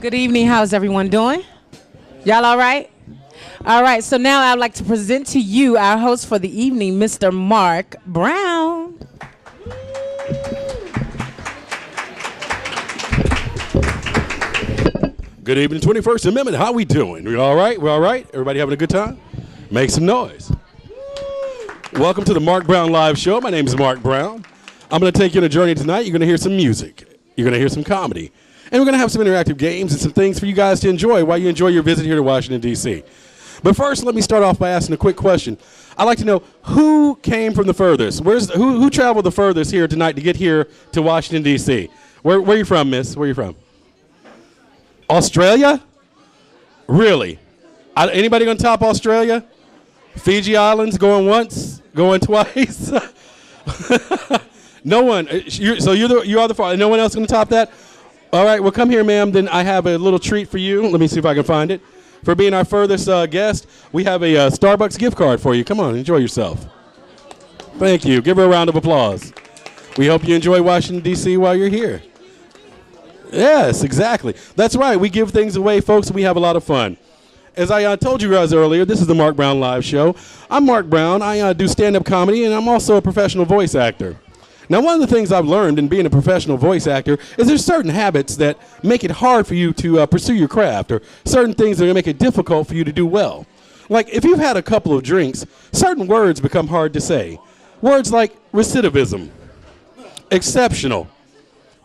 Good evening. How's everyone doing? Y'all all right? All right. So now I'd like to present to you our host for the evening, Mr. Marc Brown. Good evening, 21st Amendment. How we doing? We all right? We all right? Everybody having a good time? Make some noise. Welcome to the Marc Brown Live Show. My name is Marc Brown. I'm going to take you on a journey tonight. You're going to hear some music. You're going to hear some comedy. And we're going to have some interactive games and some things for you guys to enjoy while you enjoy your visit here to Washington, D.C. But first, let me start off by asking a quick question. I'd like to know who came from the furthest? Who traveled the furthest here tonight to get here to Washington, D.C.? Where are you from, miss? Where are you from? Australia? Really? Anybody going to top Australia? Fiji Islands going once, going twice? No one. So you are the far. No one else going to top that? All right. Well, come here, ma'am. Then I have a little treat for you. Let me see if I can find it. For being our furthest guest, we have a Starbucks gift card for you. Come on, enjoy yourself. Thank you. Give her a round of applause. We hope you enjoy Washington, D.C. while you're here. Yes, exactly. That's right. We give things away, folks, and we have a lot of fun. As I told you guys earlier, this is the Marc Brown Live Show. I'm Marc Brown. I do stand-up comedy, and I'm also a professional voice actor. Now, one of the things I've learned in being a professional voice actor is there's certain habits that make it hard for you to pursue your craft, or certain things that are going to make it difficult for you to do well. Like, if you've had a couple of drinks, certain words become hard to say. Words like recidivism, exceptional,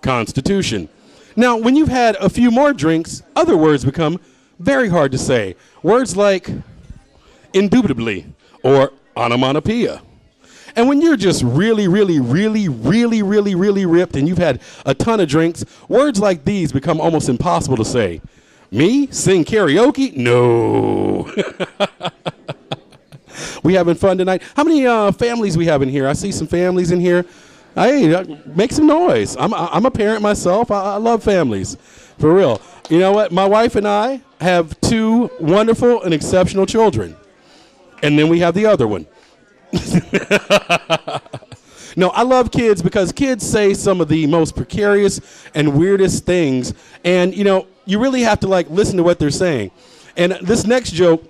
constitution. Now, when you've had a few more drinks, other words become very hard to say. Words like indubitably or onomatopoeia. And when you're just really ripped and you've had a ton of drinks, words like these become almost impossible to say. Me? Sing karaoke? No. We having fun tonight. How many families we have in here? I see some families in here. Hey, make some noise. I'm a parent myself. I love families, for real. You know what? My wife and I have two wonderful and exceptional children. And then we have the other one. No, I love kids because kids say some of the most precarious and weirdest things. And, you know, you really have to, like, listen to what they're saying. And this next joke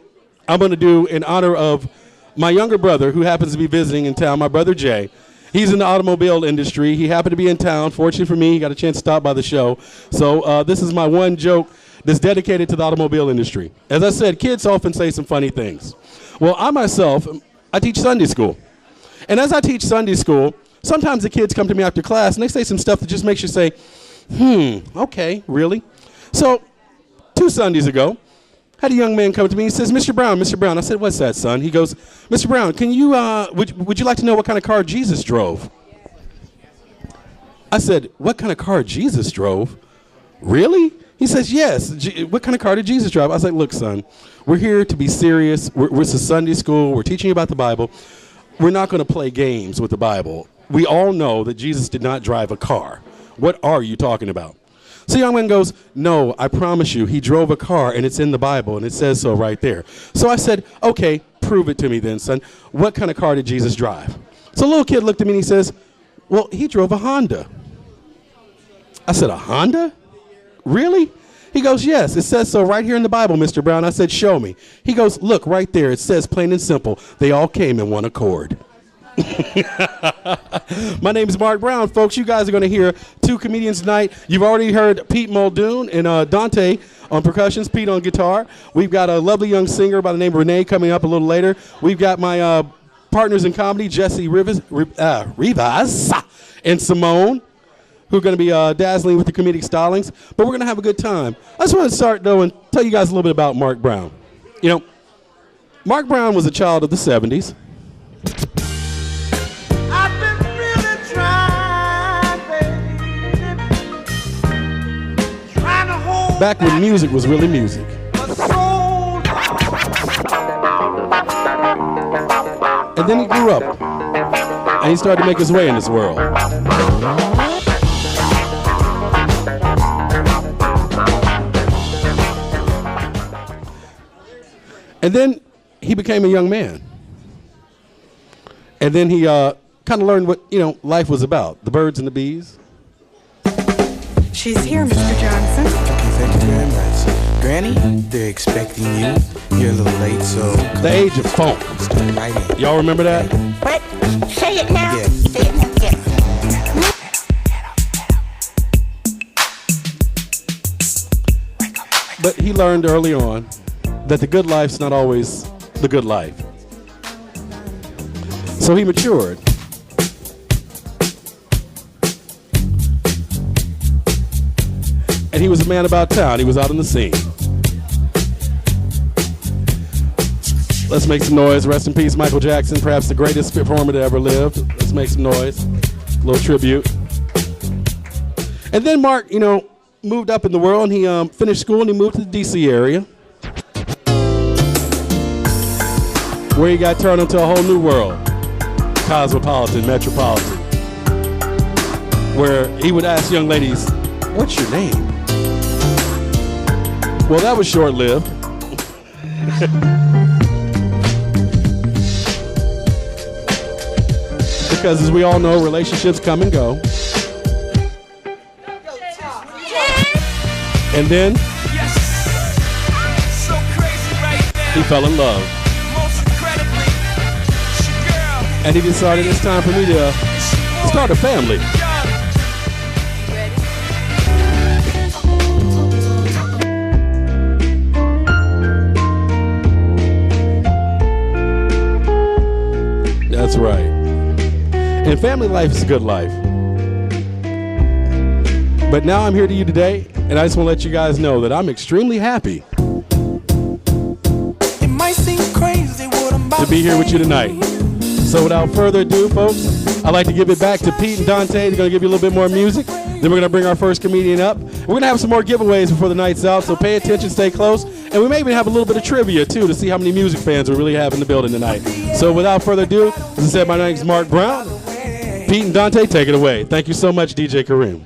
I'm going to do in honor of my younger brother who happens to be visiting in town, my brother Jay. He's in the automobile industry. He happened to be in town. Fortunately for me, he got a chance to stop by the show. So this is my one joke that's dedicated to the automobile industry. As I said, kids often say some funny things. Well, I teach Sunday school. And as I teach Sunday school, sometimes the kids come to me after class and they say some stuff that just makes you say, okay, really? So 2 Sundays ago, I had a young man come to me. He says, Mr. Brown. I said, what's that, son? He goes, Mr. Brown, can you, would you like to know what kind of car Jesus drove? I said, what kind of car Jesus drove? Really? He says, yes. What kind of car did Jesus drive? I was like, look, son, we're here to be serious. We're Sunday school. We're teaching you about the Bible. We're not going to play games with the Bible. We all know that Jesus did not drive a car. What are you talking about? So young man goes, no, I promise you, he drove a car, and it's in the Bible, and it says so right there. So I said, okay, prove it to me then, son. What kind of car did Jesus drive? So the little kid looked at me, and he says, well, he drove a Honda. I said, a Honda? Really? He goes, yes, it says so right here in the Bible, Mr. Brown. I said, show me. He goes, look, right there. It says plain and simple, they all came in one accord. My name is Marc Brown, folks. You guys are going to hear 2 comedians tonight. You've already heard Pete Muldoon and Dante on percussions, Pete on guitar. We've got a lovely young singer by the name of Renee coming up a little later. We've got my partners in comedy, Jesse Rivas and Simone, who are going to be dazzling with the comedic stylings. But we're going to have a good time. I just want to start, though, and tell you guys a little bit about Marc Brown. You know, Marc Brown was a child of the 70s. Back when music was really music. And then he grew up, and he started to make his way in this world. And then he became a young man. And then he kind of learned what, life was about. The birds and the bees. She's here, Mr. Johnson. Thank you very much. Granny, they're expecting you. You're a little late, so... The age of funk. Start right in. Y'all remember that? What? Say it now. Yeah. Say it now. Yeah. But he learned early on that the good life's not always the good life. So he matured. And he was a man about town. He was out in the scene. Let's make some noise. Rest in peace, Michael Jackson, perhaps the greatest performer that ever lived. Let's make some noise. A little tribute. And then Marc, moved up in the world, and he finished school, and he moved to the D.C. area, where he got turned into a whole new world, cosmopolitan, metropolitan, where he would ask young ladies, "What's your name?" Well, that was short-lived. Because as we all know, relationships come and go. And then he fell in love. And he decided it's time for me to start a family. That's right. And family life is a good life. But now I'm here to you today, and I just want to let you guys know that I'm extremely happy It might seem crazy what I'm about to be here with you tonight. So without further ado, folks, I'd like to give it back to Pete and Dante. They're going to give you a little bit more music. Then we're going to bring our first comedian up. We're going to have some more giveaways before the night's out, so pay attention, stay close. And we may even have a little bit of trivia, too, to see how many music fans we really have in the building tonight. So without further ado, as I said, my name is Marc Brown. Pete and Dante, take it away. Thank you so much, DJ Kareem.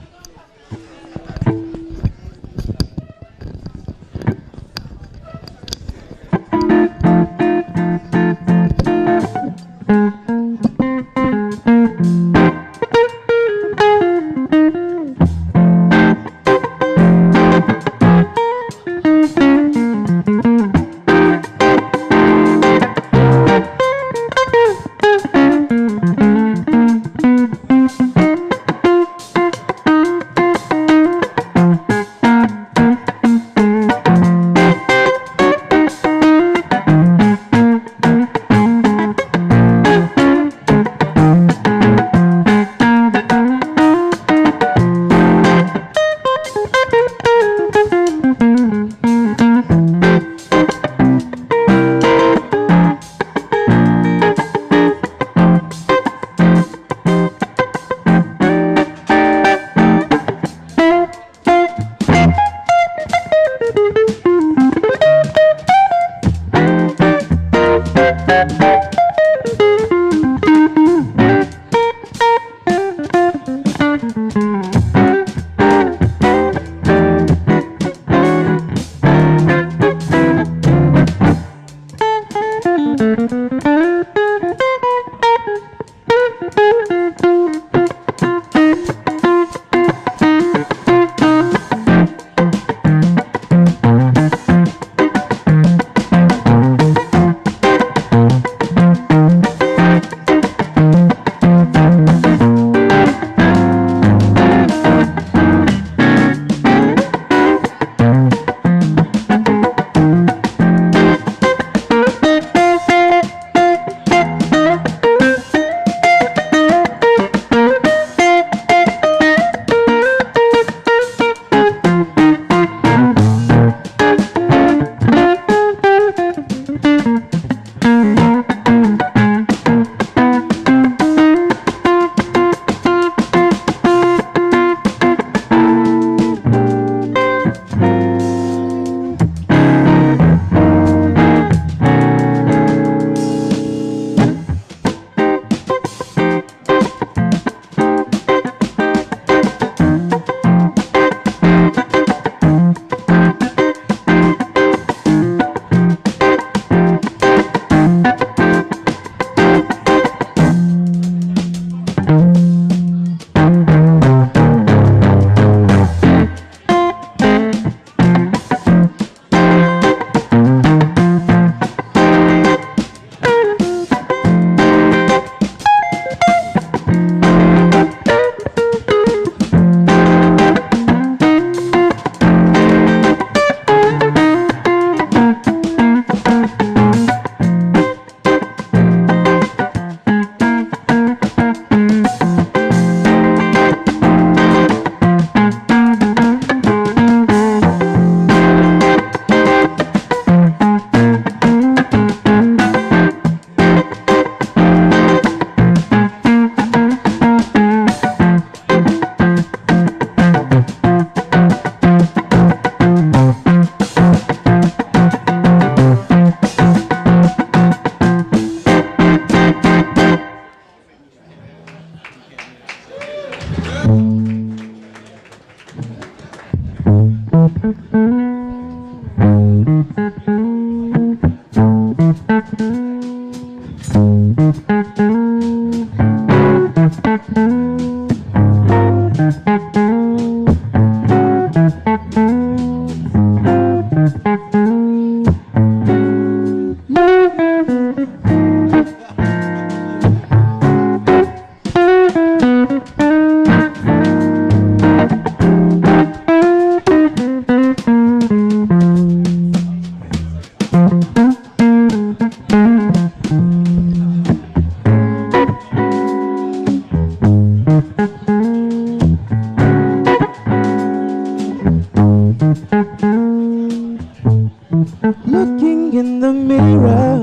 Looking in the mirror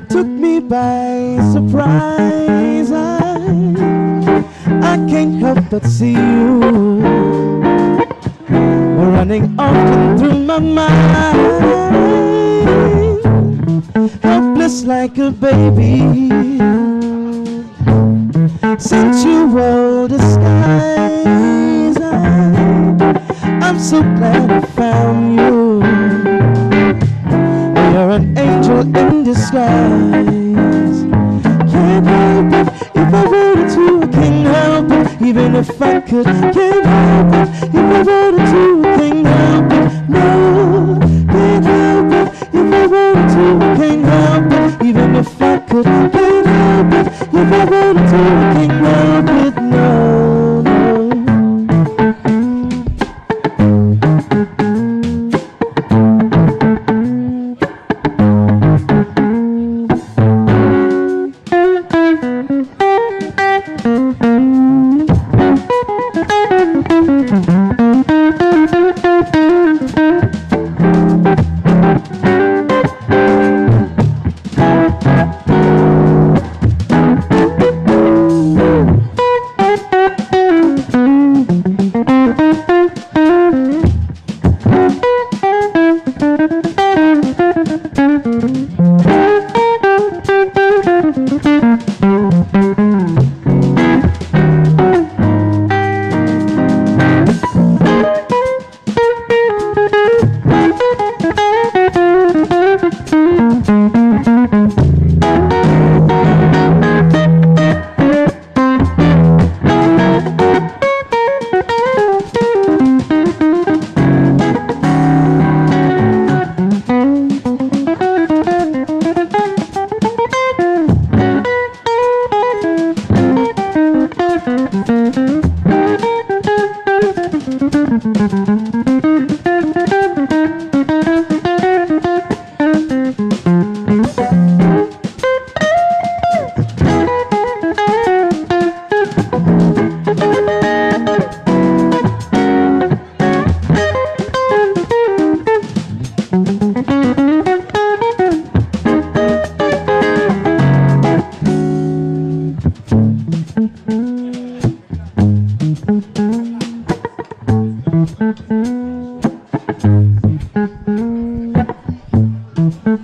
took me by surprise. I can't help but see you running often through my mind, helpless like a baby, sensual disguise. I'm so glad I found you. You're an angel in disguise. Can't help it if I wanted to. I can't help it even if I could. Can't help it if I wanted to. I can't help it. No, can't help it if I wanted to. I can't help it even if I could. Can't help it if I wanted to. I can't help it. No.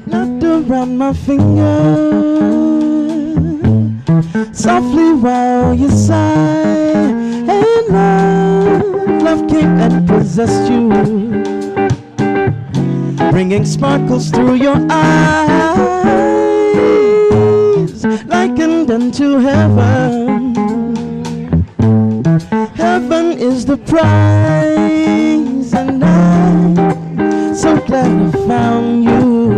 Knot around my finger softly while you sigh, and love came and possessed you, bringing sparkles through your eyes, likened unto heaven. Heaven is the prize, and I'm so glad I found you.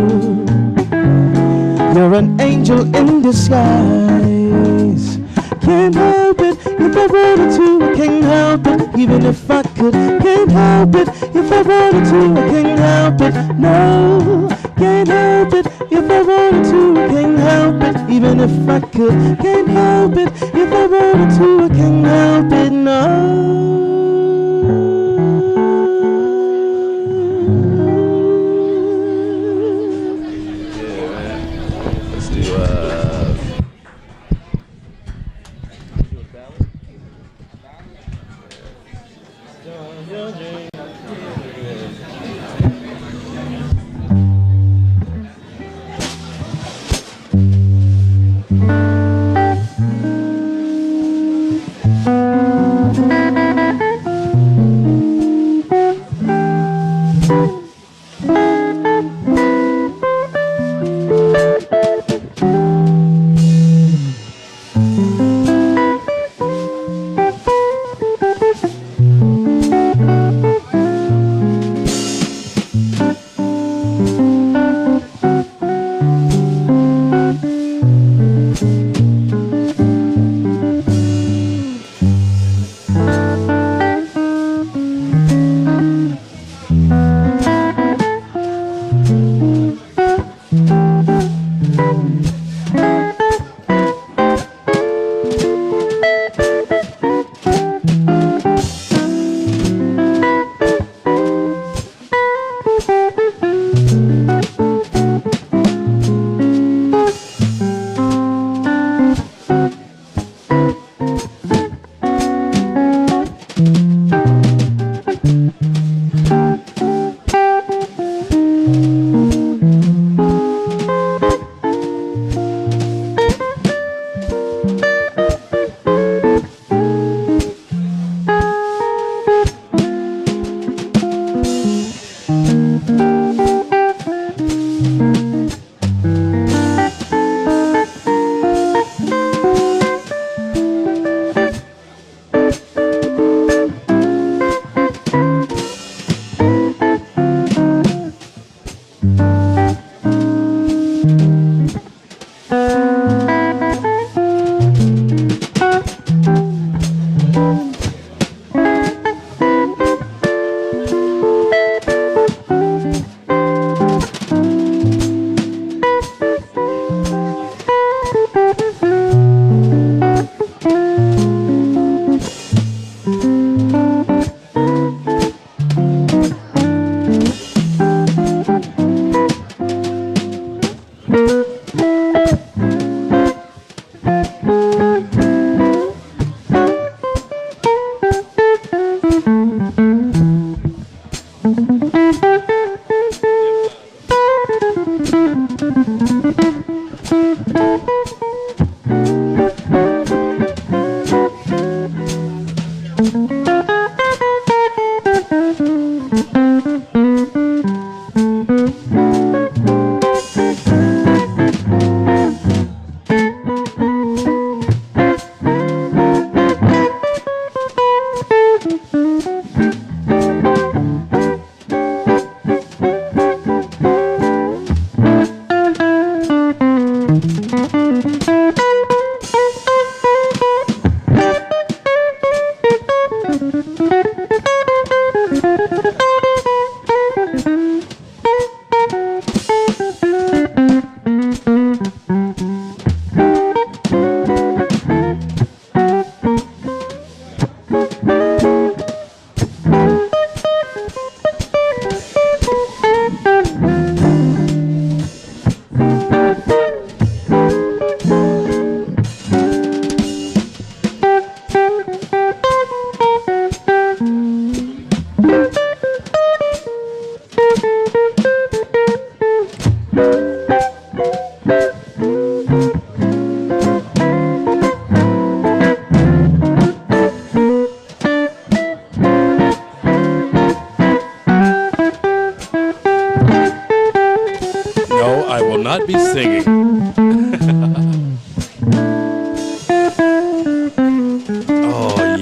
You're an angel in disguise. Can't help it if I wanted to. I can't help it even if I could. Can't help it if I wanted to. I can't help it. No, can't help it if I wanted to. I can't help it even if I could. Can't help it if I wanted to. I can't help it. No.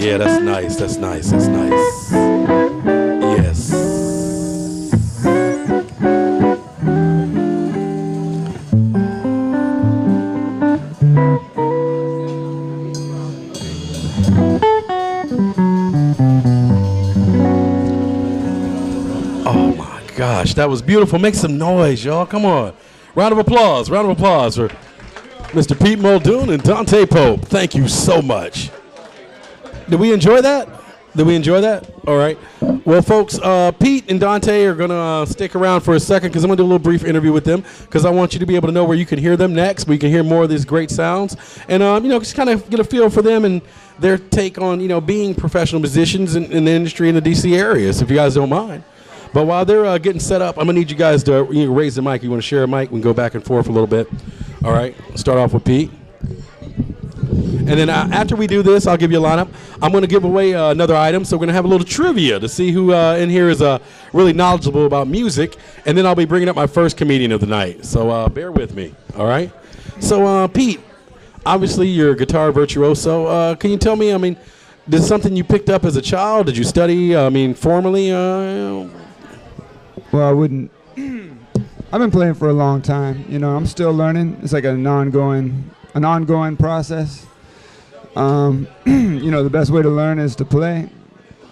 Yeah, that's nice. That's nice. That's nice. Yes. Oh my gosh, that was beautiful. Make some noise, y'all. Come on. Round of applause. Round of applause for Mr. Pete Muldoon and Dante Pope. Thank you so much. Did we enjoy that? Did we enjoy that? All right. Well, folks, Pete and Dante are going to stick around for a second because I'm going to do a little brief interview with them because I want you to be able to know where you can hear them next, where you can hear more of these great sounds, and, just kind of get a feel for them and their take on, being professional musicians in the industry in the D.C. area, so if you guys don't mind. But while they're getting set up, I'm going to need you guys to raise the mic. You want to share a mic? We can go back and forth a little bit. All right. Start off with Pete. And then after we do this, I'll give you a lineup. I'm going to give away another item, so we're going to have a little trivia to see who in here is really knowledgeable about music. And then I'll be bringing up my first comedian of the night. So bear with me, all right? So, Pete, obviously you're a guitar virtuoso. Can you tell me, is this something you picked up as a child? Did you study, formally? Well, I wouldn't. I've been playing for a long time. I'm still learning. It's like an ongoing process. The best way to learn is to play.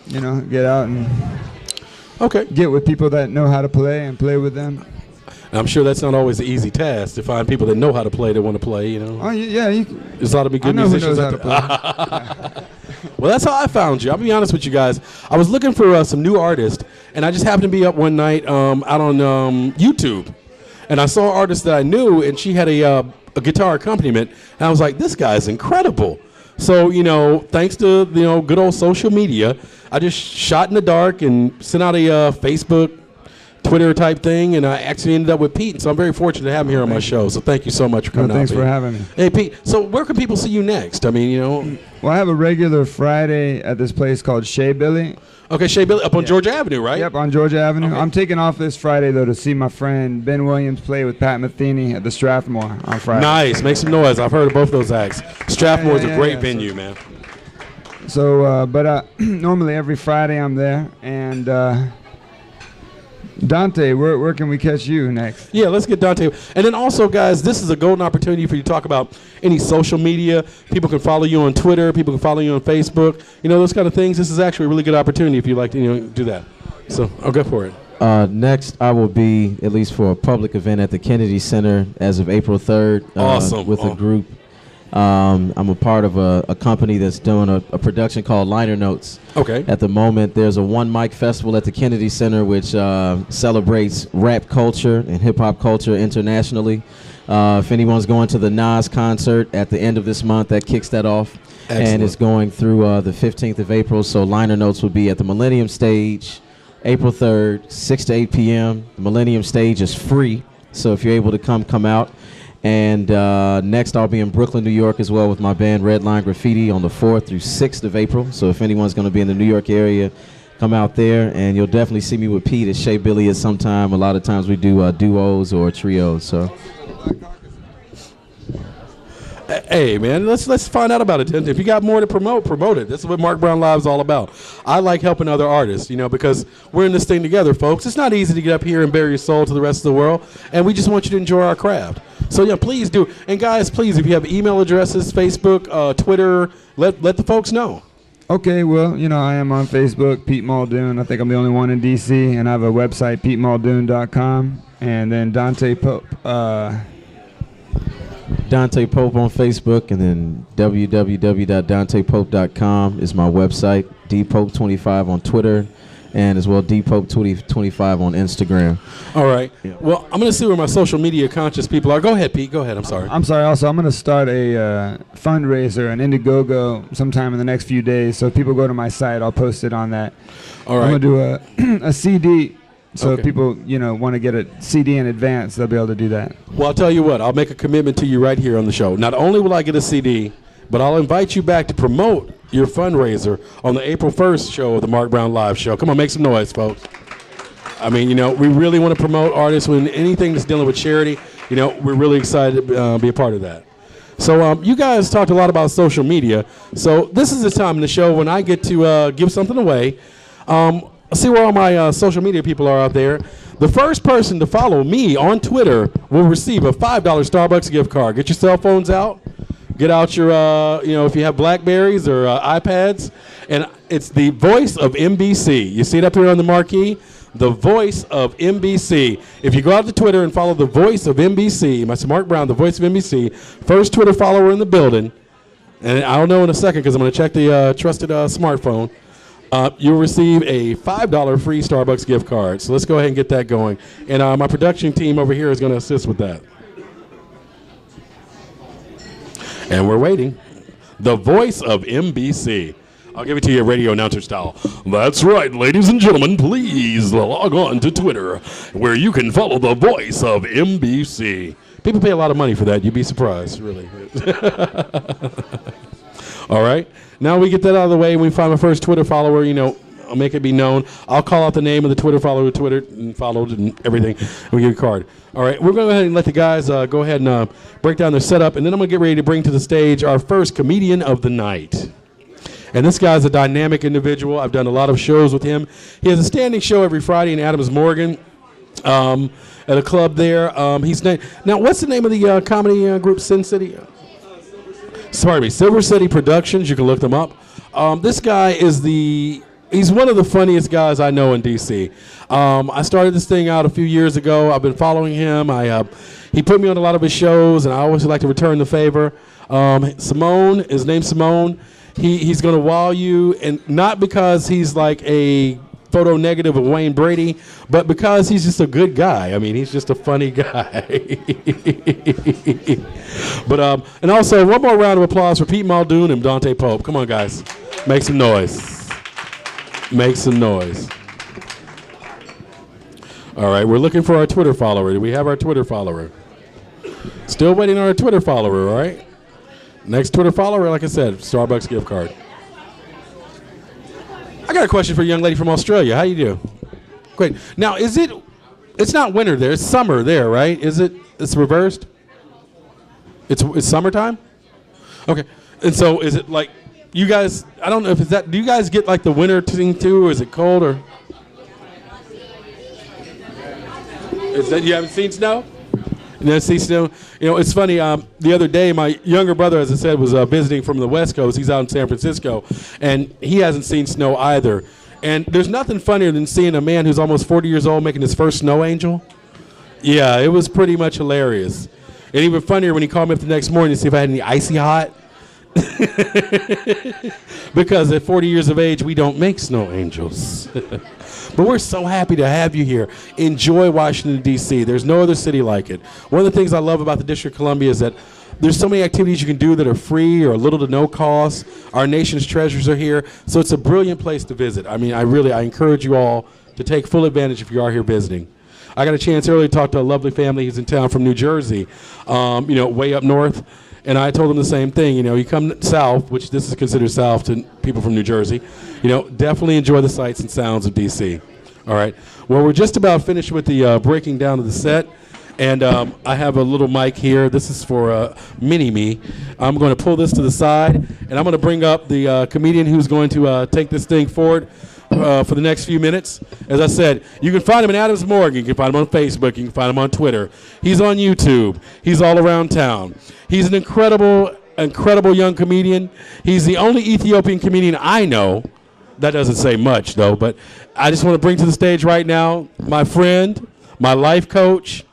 Get out and get with people that know how to play and play with them. And I'm sure that's not always an easy task to find people that know how to play that want to play. Oh yeah, there's a lot of good musicians out there. Well, that's how I found you. I'll be honest with you guys. I was looking for some new artists, and I just happened to be up one night out on YouTube, and I saw an artist that I knew, and she had a guitar accompaniment, and I was like, this guy's incredible. So, thanks to, good old social media, I just shot in the dark and sent out a Facebook, Twitter type thing, and I actually ended up with Pete. So I'm very fortunate to have him here on my show. So thank you so much for coming out. Thanks for having me. Hey, Pete, so where can people see you next? Well, I have a regular Friday at this place called Shea Billy. Okay, Shea Billy, up on Georgia Avenue, right? Yep, on Georgia Avenue. Okay. I'm taking off this Friday, though, to see my friend Ben Williams play with Pat Metheny at the Strathmore on Friday. Nice. Make some noise. I've heard of both those acts. Strathmore is a great venue, man. So, normally every Friday I'm there, and Dante, where can we catch you next? Yeah, let's get Dante. And then also, guys, this is a golden opportunity for you to talk about any social media. People can follow you on Twitter. People can follow you on Facebook. Those kind of things. This is actually a really good opportunity if you'd like to do that. So I'll go for it. Next, I will be, at least for a public event, at the Kennedy Center as of April 3rd. Awesome. With a group. I'm a part of a company that's doing a production called Liner Notes. Okay. At the moment, there's a one mic festival at the Kennedy Center which celebrates rap culture and hip hop culture internationally. If anyone's going to the Nas concert at the end of this month, that kicks that off. Excellent. And it's going through the 15th of April. So Liner Notes will be at the Millennium Stage, April 3rd, 6 to 8 p.m. The Millennium Stage is free, so if you're able to come out. And next, I'll be in Brooklyn, New York as well with my band Red Line Graffiti on the 4th through 6th of April. So if anyone's going to be in the New York area, come out there. And you'll definitely see me with Pete at Shea Billy at some time. A lot of times we do duos or trios. So. Hey, man, let's find out about it. If you got more to promote it. This is what Marc Brown Live is all about. I like helping other artists, because we're in this thing together, folks. It's not easy to get up here and bare your soul to the rest of the world, and we just want you to enjoy our craft. So, yeah, please do. And, guys, please, if you have email addresses, Facebook, Twitter, let the folks know. Okay, well, I am on Facebook, Pete Muldoon. I think I'm the only one in D.C., and I have a website, PeteMuldoon.com, and then Dante Pope. Dante Pope on Facebook, and then www.dantepope.com is my website. dpope25 on Twitter, and as well dpope25 on Instagram. All right. Yeah. Well, I'm going to see where my social media conscious people are. Go ahead, Pete. Go ahead. I'm sorry. Also, I'm going to start a fundraiser, an Indiegogo, sometime in the next few days. So if people go to my site, I'll post it on that. All right. I'm going to do a CD. So Okay. if people, want to get a CD in advance, they'll be able to do that. Well, I'll tell you what. I'll make a commitment to you right here on the show. Not only will I get a CD, but I'll invite you back to promote your fundraiser on the April 1st show of the Marc Brown Live Show. Come on, make some noise, folks. We really want to promote artists when anything that's dealing with charity. We're really excited to be a part of that. So you guys talked a lot about social media. So this is the time in the show when I get to give something away. See where all my social media people are out there. The first person to follow me on Twitter will receive a $5 Starbucks gift card. Get your cell phones out. Get out your, if you have Blackberries or iPads. And it's the voice of MBC. You see it up here on the marquee? The voice of MBC. If you go out to Twitter and follow the voice of MBC, Mr. Mark Brown, the voice of MBC, first Twitter follower in the building, and I'll know in a second because I'm going to check the trusted smartphone, you'll receive a $5 free Starbucks gift card. So let's go ahead and get that going. And my production team over here is going to assist with that. And we're waiting. The voice of MBC. I'll give it to you radio announcer style. That's right, ladies and gentlemen, please log on to Twitter where you can follow the voice of MBC. People pay a lot of money for that. You'd be surprised, really. All right. Now we get that out of the way. We find my first Twitter follower, I'll make it be known. I'll call out the name of the Twitter follower, Twitter and followed and everything. And we give you a card. All right. We're going to go ahead and let the guys go ahead and break down their setup. And then I'm going to get ready to bring to the stage our first comedian of the night. And this guy's a dynamic individual. I've done a lot of shows with him. He has a standing show every Friday in Adams Morgan at a club there. Now, what's the name of the comedy group, Sin City? Silver City Productions. You can look them up. This guy is he's one of the funniest guys I know in D.C. I started this thing out a few years ago. I've been following him. He put me on a lot of his shows, and I always like to return the favor. Simone, his name's Simone. He's going to wow you, and not because he's like a photo negative of Wayne Brady, but because he's just a good guy. I mean, he's just a funny guy. But and also, one more round of applause for Pete Muldoon and Dante Pope. Come on, guys. Make some noise. Make some noise. All right, we're looking for our Twitter follower. Do we have our Twitter follower? Still waiting on our Twitter follower, all right? Next Twitter follower, like I said, Starbucks gift card. I got a question for a young lady from Australia. How you do? Great. Now, it's not winter there. It's summer there, right? It's reversed? It's summertime? Okay. And so is it like you guys, I don't know if it's that, do you guys get like the winter thing too, or is it cold, or? Is that, you haven't seen snow? You know, see snow? It's funny. The other day, my younger brother, as I said, was visiting from the West Coast. He's out in San Francisco, and he hasn't seen snow either. And there's nothing funnier than seeing a man who's almost 40 years old making his first snow angel. Yeah, it was pretty much hilarious. And even funnier when he called me up the next morning to see if I had any icy hot. Because at 40 years of age, we don't make snow angels. But we're so happy to have you here. Enjoy Washington, D.C. There's no other city like it. One of the things I love about the District of Columbia is that there's so many activities you can do that are free or little to no cost. Our nation's treasures are here. So it's a brilliant place to visit. I mean, I encourage you all to take full advantage if you are here visiting. I got a chance earlier to talk to a lovely family who's in town from New Jersey, way up north. And I told them the same thing. You come south, which this is considered south to people from New Jersey. Definitely enjoy the sights and sounds of D.C. All right. Well, we're just about finished with the breaking down of the set. And I have a little mic here. This is for Mini-Me. I'm going to pull this to the side, and I'm going to bring up the comedian who's going to take this thing forward for the next few minutes. As I said, you can find him in Adams Morgan. You can find him on Facebook. You can find him on Twitter. He's on YouTube. He's all around town. He's an incredible young comedian. He's the only Ethiopian comedian I know. That doesn't say much, though. But I just want to bring to the stage right now my friend, my life coach,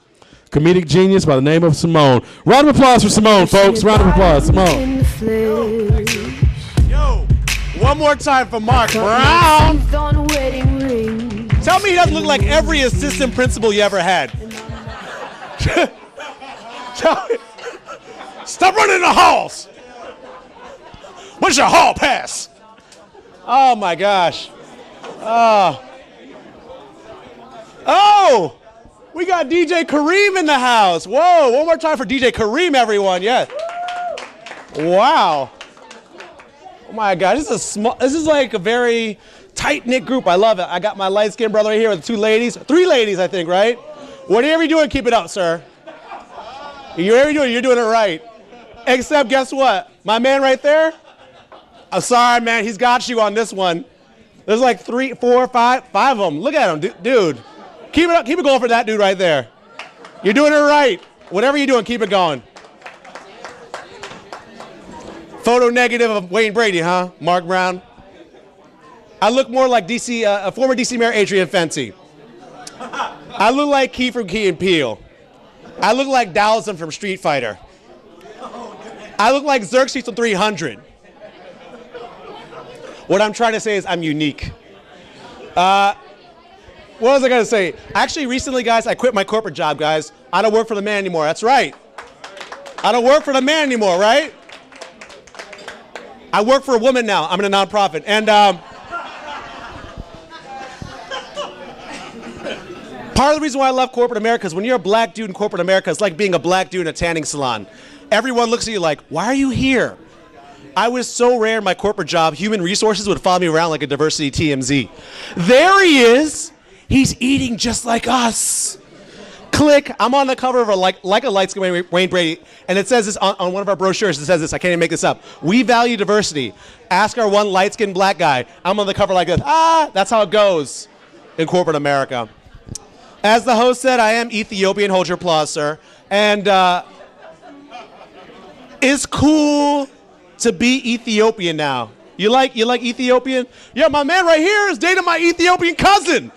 comedic genius by the name of Simone. Round of applause for Simone, folks. Round of applause, Simone. Yo, one more time for Marc Brown. Tell me he doesn't look like every assistant principal you ever had. Tell me. Stop running in the halls. What's your hall pass? Oh my gosh. Oh, we got DJ Kareem in the house. Whoa, one more time for DJ Kareem, everyone. Yeah. Wow. Oh my God, this is like a very tight-knit group. I love it. I got my light-skinned brother right here with 3 ladies, I think, right? Whatever you're doing, keep it up, sir. You're doing it right. Except guess what? My man right there, I'm sorry, man, he's got you on this one. There's like 3, 4, 5 of them. Look at him, dude. Keep it up, keep it going for that dude right there. You're doing it right. Whatever you're doing, keep it going. Photo negative of Wayne Brady, huh? Mark Brown. I look more like former DC Mayor Adrian Fenty. I look like Key from Key and Peele. I look like Dowson from Street Fighter. I look like Xerxes from 300. What I'm trying to say is I'm unique. What was I going to say? Actually, recently, guys, I quit my corporate job, guys. I don't work for the man anymore. That's right. I don't work for the man anymore, right? I work for a woman now. I'm in a nonprofit. And part of the reason why I love corporate America is when you're a black dude in corporate America, it's like being a black dude in a tanning salon. Everyone looks at you like, why are you here? I was so rare in my corporate job, human resources would follow me around like a diversity TMZ. There he is. He's eating just like us. Click. I'm on the cover of a like a light-skinned Wayne Brady, and it says this on one of our brochures. It says this. I can't even make this up. We value diversity. Ask our one light-skinned black guy. I'm on the cover like this. That's how it goes in corporate America. As the host said, I am Ethiopian. Hold your applause, sir. And it's cool to be Ethiopian now. You like Ethiopian? Yeah, my man right here is dating my Ethiopian cousin.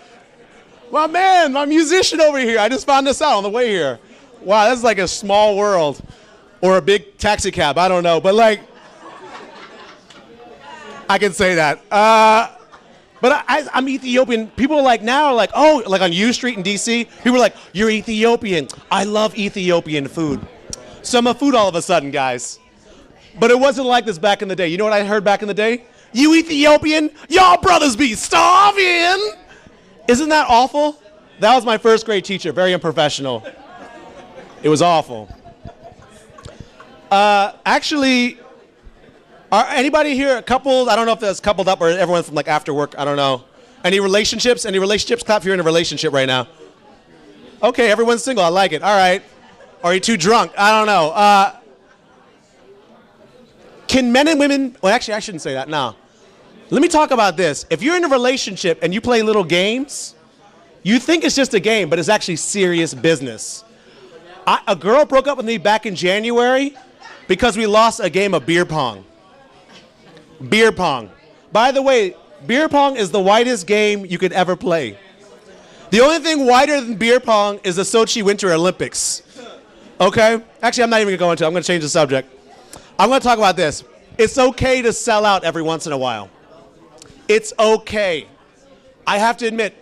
My man, my musician over here. I just found this out on the way here. Wow, that's like a small world. Or a big taxi cab, I don't know. But like, I can say that. But I'm Ethiopian. People are like now are like, oh, like on U Street in DC, people are like, you're Ethiopian. I love Ethiopian food. So I'm a food all of a sudden, guys. But it wasn't like this back in the day. You know what I heard back in the day? You Ethiopian, y'all brothers be starving. Isn't that awful? That was my first grade teacher, very unprofessional. It was awful. Actually, are anybody here coupled? I don't know if that's coupled up or everyone from like after work, I don't know. Any relationships? Any relationships? Clap if you're in a relationship right now. Okay, everyone's single, I like it, all right. Or are you too drunk? I don't know. Can men and women, well actually I shouldn't say that, no. Let me talk about this. If you're in a relationship and you play little games, you think it's just a game, but it's actually serious business. A girl broke up with me back in January because we lost a game of beer pong. Beer pong. By the way, beer pong is the whitest game you could ever play. The only thing whiter than beer pong is the Sochi Winter Olympics. Okay? Actually, I'm not even going to go into it. I'm going to change the subject. I'm going to talk about this. It's okay to sell out every once in a while. It's okay. I have to admit,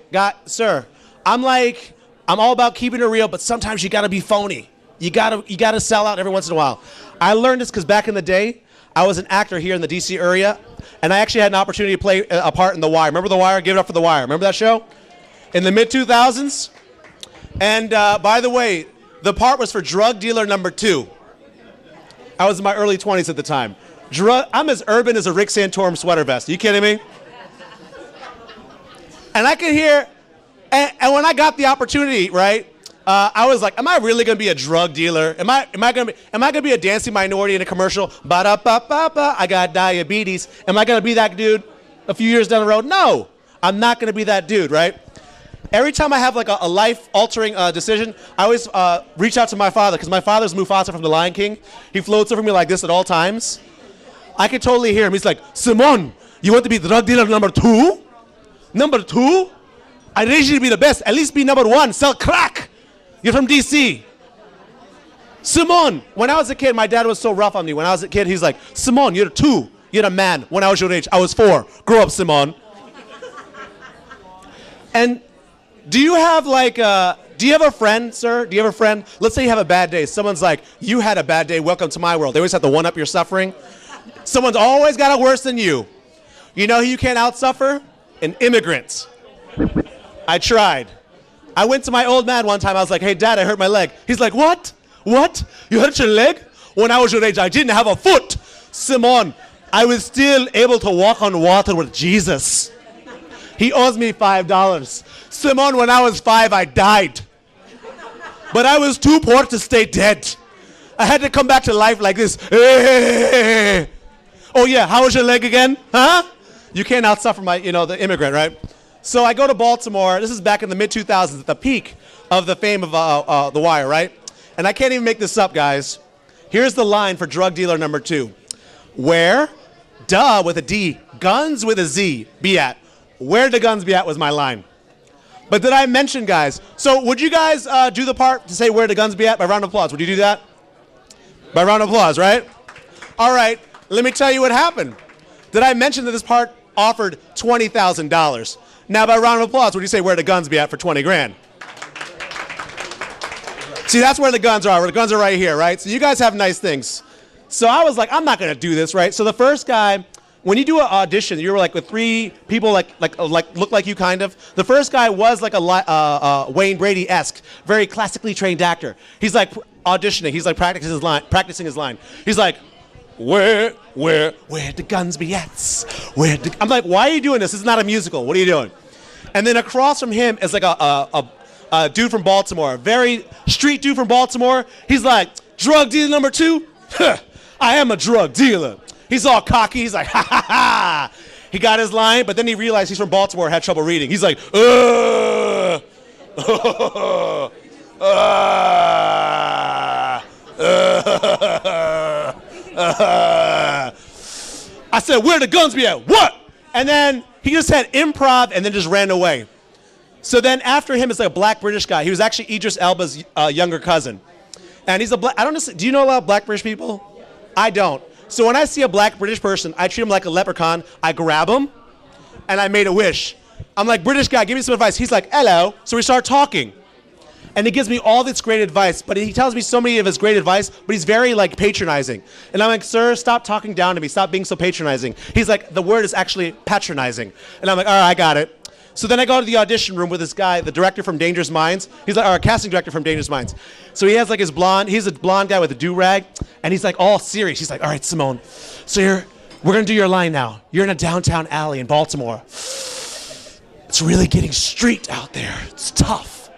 sir, I'm all about keeping it real, but sometimes you got to be phony. You got to sell out every once in a while. I learned this because back in the day, I was an actor here in the DC area, and I actually had an opportunity to play a part in The Wire. Remember The Wire? Give it up for The Wire. Remember that show? In the mid-2000s? And by the way, the part was for drug dealer number 2. I was in my early 20s at the time. I'm as urban as a Rick Santorum sweater vest. Are you kidding me? And I could hear, and when I got the opportunity, right, I was like, am I really gonna be a drug dealer? Am I gonna be a dancing minority in a commercial? Ba-da-ba-ba-ba, I got diabetes. Am I gonna be that dude a few years down the road? No, I'm not gonna be that dude, right? Every time I have like a life-altering decision, I always reach out to my father, because my father's Mufasa from The Lion King. He floats over me like this at all times. I can totally hear him. He's like, Simon, you want to be drug dealer number 2? Number 2? I raised you to be the best. At least be number 1. Sell crack. You're from DC. Simon, when I was a kid, my dad was so rough on me. When I was a kid, he's like, Simon, you're 2. You're a man. When I was your age, I was 4. Grow up, Simon. And do you have a friend, sir? Do you have a friend? Let's say you have a bad day. Someone's like, you had a bad day. Welcome to my world. They always have to one-up your suffering. Someone's always got it worse than you. You know who you can't outsuffer? An immigrant. I tried. I went to my old man one time. I was like, hey, Dad, I hurt my leg. He's like, what? What? You hurt your leg? When I was your age, I didn't have a foot. Simon, I was still able to walk on water with Jesus. He owes me $5. Simon, when I was 5, I died. But I was too poor to stay dead. I had to come back to life like this. Oh yeah, how was your leg again? Huh? You can't outsuffer the immigrant, right? So I go to Baltimore. This is back in the mid-2000s, at the peak of the fame of The Wire, right? And I can't even make this up, guys. Here's the line for drug dealer number 2. Where, with a D, guns with a Z, be at. Where the guns be at was my line. But did I mention, guys? So would you guys do the part to say where the guns be at by round of applause? Would you do that? By round of applause, right? All right, let me tell you what happened. Did I mention that this part offered $20,000? Now, by round of applause, would you say where the guns be at for 20 grand? See, that's where the guns are. Where the guns are right here, right? So you guys have nice things. So I was like, I'm not gonna do this, right? So the first guy, when you do an audition, you're like with 3 people like look like you kind of. The first guy was like a Wayne Brady-esque, very classically trained actor. He's like auditioning. He's like practicing his line. He's like, where the guns be at? I'm like, why are you doing this? This is not a musical. What are you doing? And then across from him is like a dude from Baltimore, a very street dude from Baltimore. He's like, drug dealer number 2? I am a drug dealer. He's all cocky. He's like, ha ha ha. He got his line, but then he realized he's from Baltimore, had trouble reading. He's like, I said, where the guns be at? What? And then he just had improv and then just ran away. So then after him is like a black British guy. He was actually Idris Elba's younger cousin. And he's a black, I don't know, do you know a lot of black British people? I don't. So when I see a black British person, I treat him like a leprechaun. I grab him, and I made a wish. I'm like, British guy, give me some advice. He's like, hello. So we start talking. And he gives me all this great advice, but he tells me so many of his great advice, but he's very like patronizing. And I'm like, sir, stop talking down to me. Stop being so patronizing. He's like, the word is actually patronizing. And I'm like, all right, I got it. So then I go to the audition room with this guy, the director from Dangerous Minds. He's like our casting director from Dangerous Minds. So he has like he's a blonde guy with a do-rag, and he's like all serious. He's like, all right, Simone, so we're gonna do your line now. You're in a downtown alley in Baltimore. It's really getting street out there. It's tough.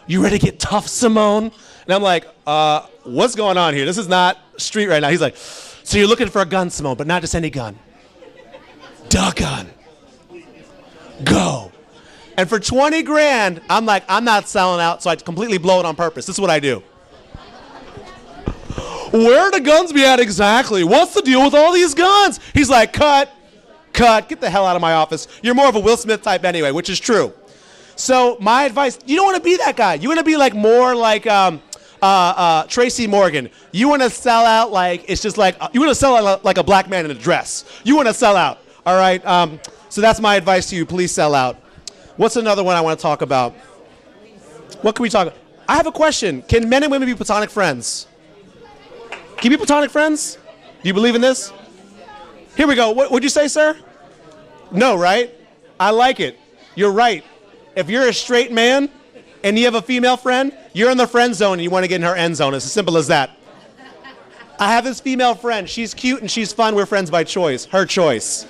You ready to get tough, Simone? And I'm like, what's going on here? This is not street right now. He's like, so you're looking for a gun, Simone, but not just any gun. The gun. Go. And for 20 grand, I'm like, I'm not selling out, so I completely blow it on purpose. This is what I do. Where the guns be at exactly? What's the deal with all these guns? He's like, cut, get the hell out of my office. You're more of a Will Smith type anyway, which is true. So my advice, you don't want to be that guy. You want to be like more like Tracy Morgan. You want to sell out like, it's just like, you want to sell out like a black man in a dress. You want to sell out, all right? So that's my advice to you, please sell out. What's another one I want to talk about? What can we talk about? I have a question. Can men and women be platonic friends? Can you be platonic friends? Do you believe in this? Here we go. What would you say, sir? No, right? I like it. You're right. If you're a straight man and you have a female friend, you're in the friend zone and you want to get in her end zone. It's as simple as that. I have this female friend. She's cute and she's fun. We're friends by choice. Her choice.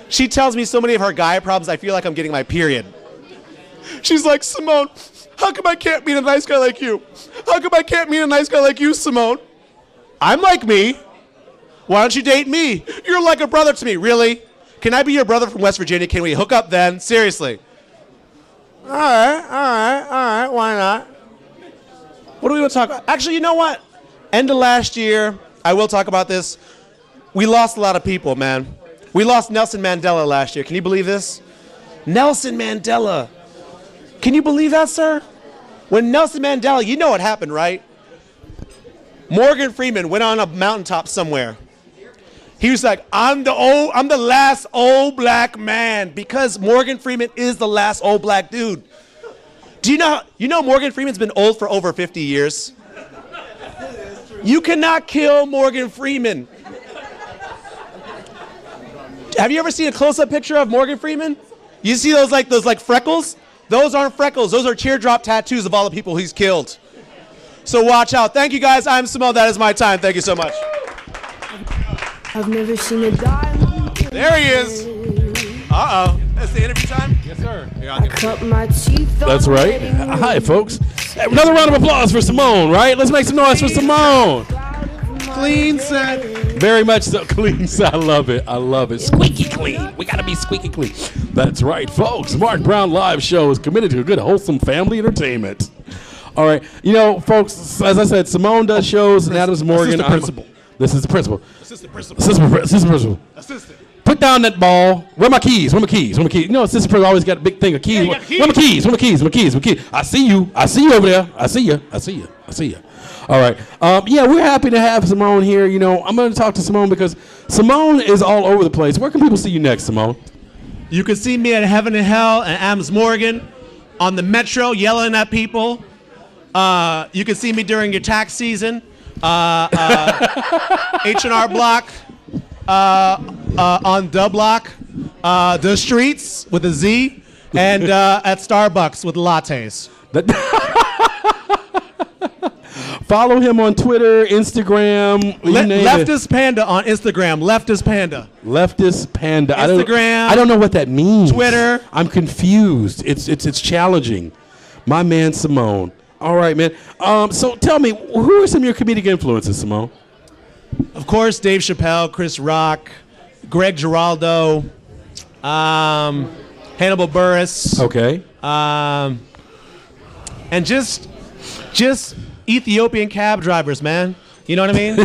She tells me so many of her guy problems, I feel like I'm getting my period. She's like, Simone, how come I can't meet a nice guy like you? How come I can't meet a nice guy like you, Simone? I'm like me. Why don't you date me? You're like a brother to me. Really? Can I be your brother from West Virginia? Can we hook up then? Seriously. All right. Why not? What do we want to talk about? Actually, you know what? End of last year, I will talk about this. We lost a lot of people, man. We lost Nelson Mandela last year. Can you believe this? Nelson Mandela. Can you believe that, sir? When Nelson Mandela, you know what happened, right? Morgan Freeman went on a mountaintop somewhere. He was like, I'm the last old black man, because Morgan Freeman is the last old black dude. Do you know Morgan Freeman's been old for over 50 years? You cannot kill Morgan Freeman. Have you ever seen a close-up picture of Morgan Freeman? You see those freckles? Those aren't freckles. Those are teardrop tattoos of all the people he's killed. So watch out. Thank you, guys. I'm Simone. That is my time. Thank you so much. I've never seen a diamond. There he is. Uh-oh. That's the interview time? Yes, sir. Here, I cut my teeth. That's right. Hi, folks. Another round of applause for Simone, right? Let's make some noise for Simone. Clean set. Very much so. Clean set. I love it. I love it. Squeaky clean. We got to be squeaky clean. That's right, folks. Mark Brown Live Show is committed to good, wholesome family entertainment. All right. You know, folks, as I said, Simone does shows, and Adams Morgan. Assistant principal. This is the principal. Assistant principal. Assistant principal. Assistant. Put down that ball. Where my keys? Where my keys? Where my keys? You know, assistant principal always got a big thing of keys. Yeah, Where my keys? Where my keys? Where my keys? Where my keys? I see you. I see you over there. I see you. I see you. I see you. All right. Yeah, we're happy to have Simone here. You know, I'm going to talk to Simone because Simone is all over the place. Where can people see you next, Simone? You can see me at Heaven and Hell and Adams Morgan on the Metro yelling at people. You can see me during your tax season. H&R Block, on Dub Block, The Streets with a Z, and at Starbucks with lattes. Follow him on Twitter, Instagram. Leftist Panda on Instagram. Leftist Panda. Leftist Panda. Instagram. I don't know what that means. Twitter. I'm confused. It's challenging. My man Simone. All right, man. So tell me, who are some of your comedic influences, Simone? Of course, Dave Chappelle, Chris Rock, Greg Giraldo, Hannibal Buress. Okay. And just Ethiopian cab drivers, man. You know what I mean?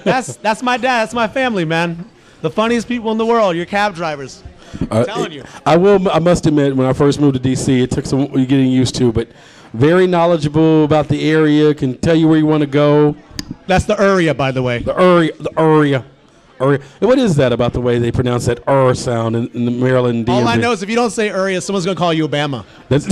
That's my dad. That's my family, man. The funniest people in the world. You're cab drivers. I'm telling you. I must admit, when I first moved to D.C., it took some getting used to, but very knowledgeable about the area. Can tell you where you want to go. That's the area, by the way. The area. What is that about the way they pronounce that R sound in the Maryland DMV? All I know is if you don't say area, someone's gonna call you Obama. That's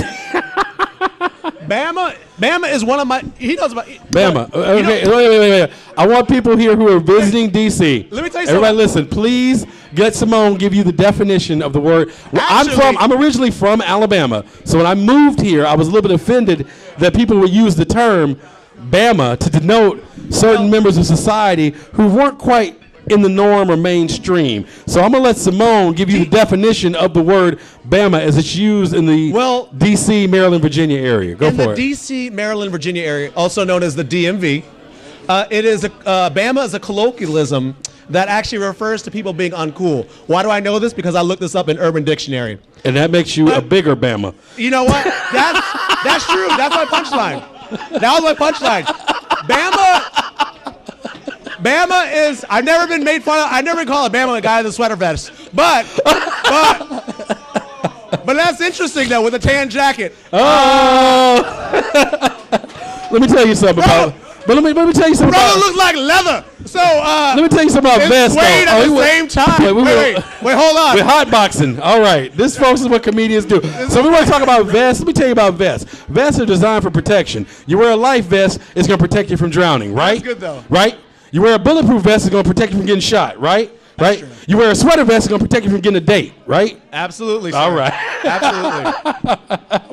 Bama is one of my. He knows about Bama. Okay, wait. I want people here who are visiting DC. Let me tell you Everybody, something. listen. Please get Simone give you the definition of the word. Well, I'm originally from Alabama, so when I moved here, I was a little bit offended that people would use the term Bama to denote certain members of society who weren't quite in the norm or mainstream. So I'm going to let Simone give you the definition of the word Bama as it's used in the D.C., Maryland, Virginia area. Go for it. In the D.C., Maryland, Virginia area, also known as the DMV, Bama is a colloquialism that actually refers to people being uncool. Why do I know this? Because I looked this up in Urban Dictionary. And that makes you a bigger Bama. You know what? That's true. That's my punchline. That was my punchline. Bama is, I've never been made fun of. I never call a Bama a guy in a sweater vest. But that's interesting though with a tan jacket. Oh. Let me tell you something about. But let me tell you something Brother about. looks like leather. So let me tell you something about vests. Wait at the same time. Wait, hold on. We're hotboxing. All right. This, folks, is what comedians do. So we want to talk about vests. Let me tell you about vests. Vests are designed for protection. You wear a life vest, it's going to protect you from drowning, right? That's good, though. Right? You wear a bulletproof vest, it's going to protect you from getting shot, right? That's right? true. You wear a sweater vest, it's going to protect you from getting a date, right? Absolutely, sir. All right. Absolutely.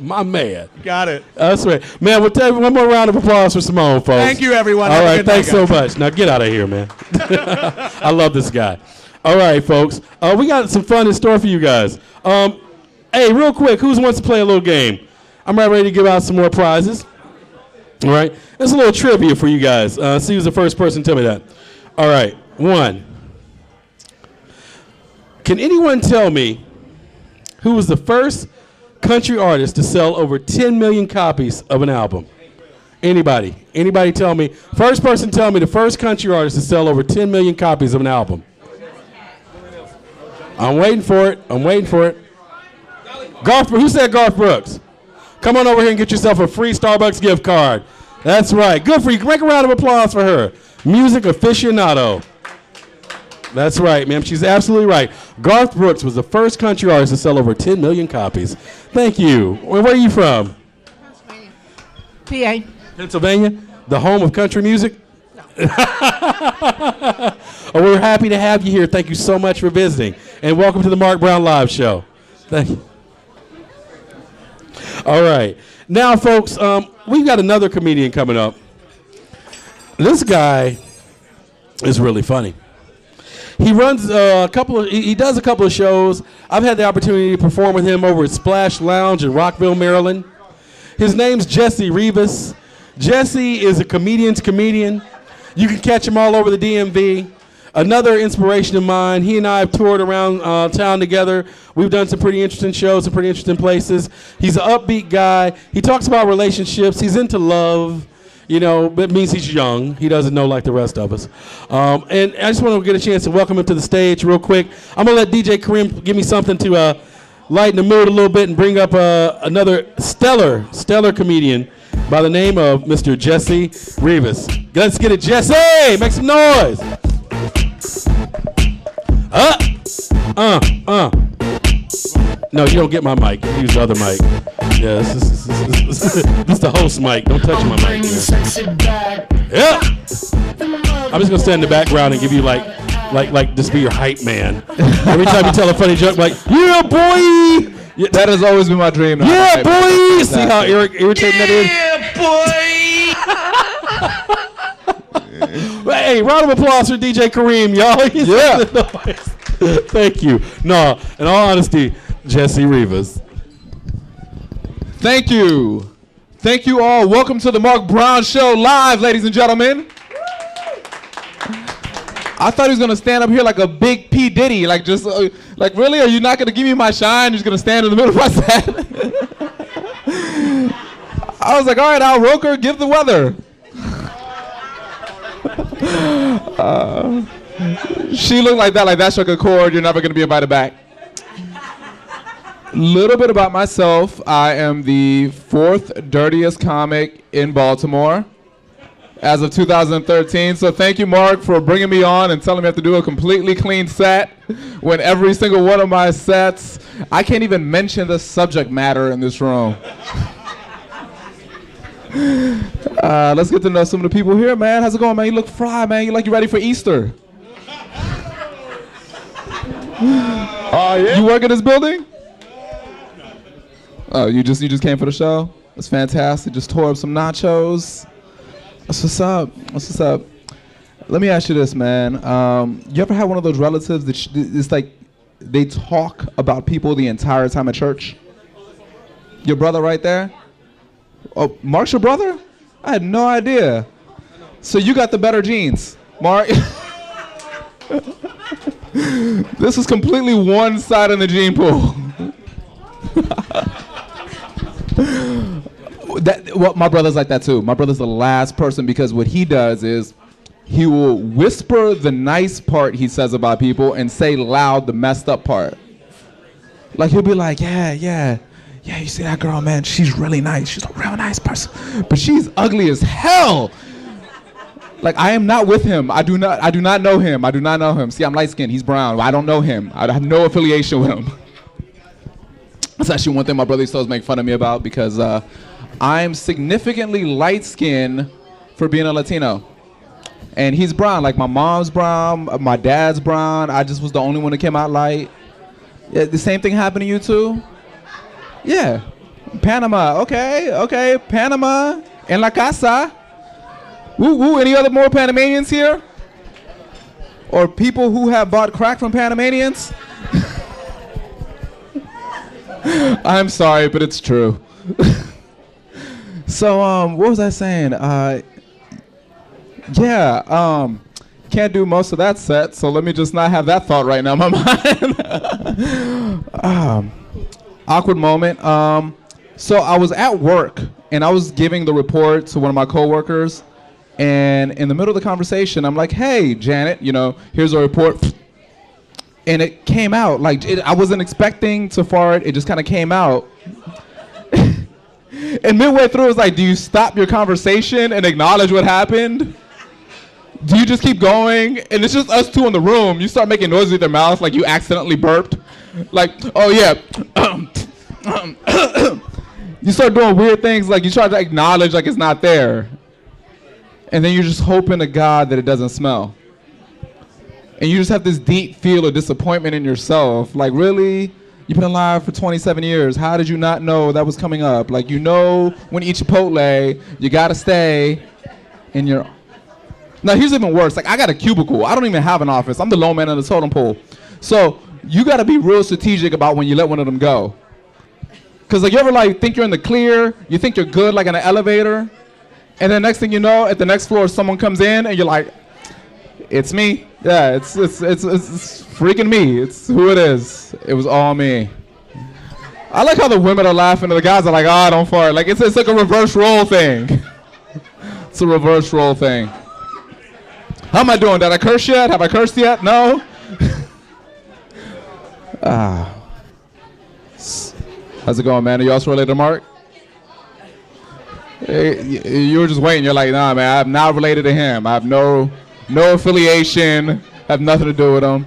My man. Got it. That's right. Man, we'll take one more round of applause for Simone, folks. Thank you, everyone. All Have a right, good night, thanks so guys. much. Now get out of here, man. I love this guy. All right, folks. We got some fun in store for you guys. Hey, real quick, who wants to play a little game? I'm ready to give out some more prizes. All right. There's a little trivia for you guys. See who's the first person to tell me that. All right. 1. Can anyone tell me who was the first country artist to sell over 10 million copies of an album? Anybody? Anybody tell me? First person tell me the first country artist to sell over 10 million copies of an album. I'm waiting for it. Garth, who said Garth Brooks? Come on over here and get yourself a free Starbucks gift card. That's right. Good for you. Make a round of applause for her. Music aficionado. That's right, ma'am. She's absolutely right. Garth Brooks was the first country artist to sell over 10 million copies. Thank you. Where are you from? PA. Pennsylvania? The home of country music? No. We're happy to have you here. Thank you so much for visiting. And welcome to the Mark Brown Live Show. Thank you. All right. Now, folks, we've got another comedian coming up. This guy is really funny. He runs he does a couple of shows. I've had the opportunity to perform with him over at Splash Lounge in Rockville, Maryland. His name's Jesse Rivas. Jesse is a comedian's comedian. You can catch him all over the DMV. Another inspiration of mine, he and I have toured around town together. We've done some pretty interesting shows, some pretty interesting places. He's an upbeat guy. He talks about relationships. He's into love. You know, but it means he's young. He doesn't know like the rest of us. And I just want to get a chance to welcome him to the stage real quick. I'm going to let DJ Kareem give me something to lighten the mood a little bit and bring up another stellar comedian by the name of Mr. Jesse Rivas. Let's get it, Jesse! Make some noise! No, you don't get my mic. You use the other mic. Yeah, this is the host mic. Don't touch my mic. Yeah. I'm just gonna stand in the background and give you like just be your hype man. Every time you tell a funny joke, like, yeah, boy. Yeah, that has always been my dream. Yeah, boy. See how irritating that is? Yeah, boy. Hey, round of applause for DJ Kareem, y'all. Yeah. Thank you. No, in all honesty, Jesse Rivas. Thank you. Thank you all. Welcome to the Mark Brown Show live, ladies and gentlemen. I thought he was going to stand up here like a big P. Diddy. Like, just, like, really? Are you not going to give me my shine? You're just going to stand in the middle of my set? I was like, all right, Al Roker, give the weather. She looked like that struck a chord. You're never going to be invited back. Little bit about myself. I am the 4th dirtiest comic in Baltimore as of 2013. So thank you, Mark, for bringing me on and telling me I have to do a completely clean set when every single one of my sets, I can't even mention the subject matter in this room. Let's get to know some of the people here, man. How's it going, man? You look fried, man. You ready for Easter? Yeah. You work in this building? Oh, you just came for the show? That's fantastic. Just tore up some nachos. That's what's up. That's what's up. Let me ask you this, man. You ever had one of those relatives that it's like they talk about people the entire time at church? Your brother right there? Oh, Mark's your brother? I had no idea. So you got the better genes, Mark. This is completely one side in the gene pool. Well, my brother's like that too. My brother's the last person because what he does is he will whisper the nice part he says about people and say loud the messed up part. Like he'll be like, yeah, you see that girl, man? She's really nice. She's a real nice person, but she's ugly as hell. Like I am not with him. I do not know him. I do not know him. See, I'm light skinned. He's brown. I don't know him. I have no affiliation with him. That's actually one thing my brother used to always make fun of me about because I'm significantly light skinned for being a Latino. And he's brown. Like my mom's brown, my dad's brown. I just was the only one that came out light. Yeah, the same thing happened to you too? Yeah. Panama. Okay. Panama. En la casa. Woo. Any other more Panamanians here? Or people who have bought crack from Panamanians? I'm sorry, but it's true. So, what was I saying? Can't do most of that set, so let me just not have that thought right now in my mind. Awkward moment. So I was at work, and I was giving the report to one of my coworkers, and in the middle of the conversation, I'm like, hey, Janet, here's a report. And it came out. I wasn't expecting to fart. It just kind of came out. And midway through, it was like, do you stop your conversation and acknowledge what happened? Do you just keep going? And it's just us two in the room. You start making noises with your mouth like you accidentally burped. Like, oh yeah. You start doing weird things like you try to acknowledge like it's not there. And then you're just hoping to God that it doesn't smell. And you just have this deep feel of disappointment in yourself. Like, really? You've been alive for 27 years. How did you not know that was coming up? Like, when you eat Chipotle, you gotta stay in your... Now, here's even worse. Like, I got a cubicle. I don't even have an office. I'm the low man on the totem pole. So, you gotta be real strategic about when you let one of them go. Because, like, you ever, think you're in the clear? You think you're good, like, in an elevator? And then next thing you know, at the next floor, someone comes in and you're like, it's me. Yeah, it's freaking me. It's who it is. It was all me. I like how the women are laughing and the guys are like, oh, don't fart. Like, it's like a reverse role thing. It's a reverse role thing. How am I doing? Did I curse yet? Have I cursed yet? No? How's it going, man? Are you also related to Mark? You were just waiting. You're like, nah, man, I'm not related to him. I have no affiliation. Have nothing to do with him.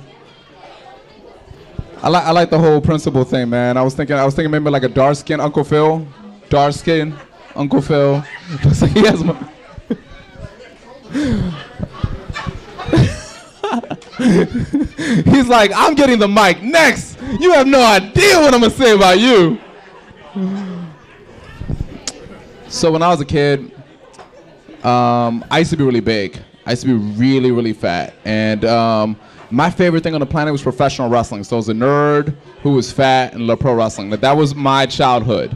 I like the whole principle thing, man. I was thinking maybe like a dark skin Uncle Phil. Dark skin Uncle Phil. Looks like he has my He's like, I'm getting the mic next. You have no idea what I'm gonna say about you. So when I was a kid, I used to be really big. I used to be really, really fat. And my favorite thing on the planet was professional wrestling. So I was a nerd who was fat and loved pro wrestling. Like, that was my childhood.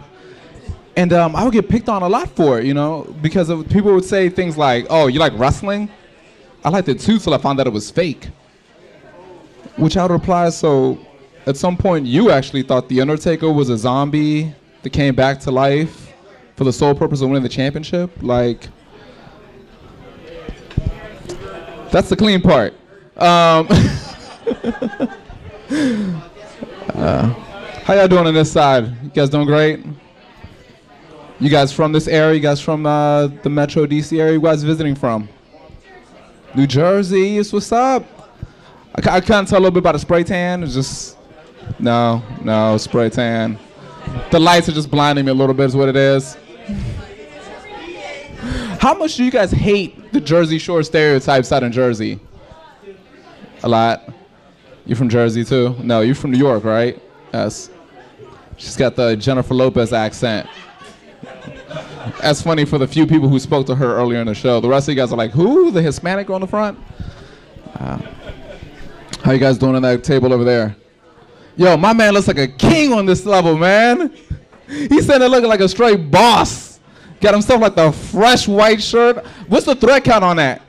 And I would get picked on a lot for it, you know, because people would say things like, oh, you like wrestling? I liked it too till I found out it was fake. Which I would reply, so at some point you actually thought The Undertaker was a zombie that came back to life for the sole purpose of winning the championship? Like, that's the clean part. How y'all doing on this side? You guys doing great? You guys from this area? You guys from the Metro DC area? You guys visiting from? New Jersey is what's up. I can't tell a little bit about a spray tan. It's just, no, spray tan. The lights are just blinding me a little bit is what it is. How much do you guys hate the Jersey Shore stereotypes out in Jersey? A lot. You from Jersey too? No, you're from New York, right? Yes. She's got the Jennifer Lopez accent. That's funny for the few people who spoke to her earlier in the show. The rest of you guys are like, who? The Hispanic girl on the front? How you guys doing on that table over there? Yo, my man looks like a king on this level, man. He's sitting there looking like a straight boss. Got himself like the fresh white shirt. What's the thread count on that?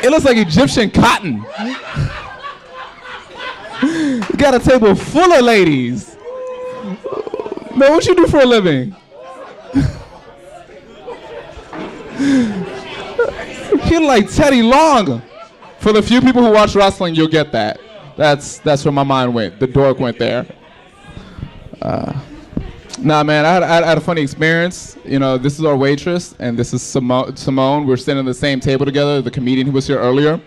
It looks like Egyptian cotton. You got a table full of ladies. Man, what you do for a living? You look like Teddy Long. For the few people who watch wrestling, you'll get that. That's where my mind went. The dork went there. Nah, man, I had a funny experience. You know, this is our waitress, and this is Simone. We're sitting at the same table together, the comedian who was here earlier.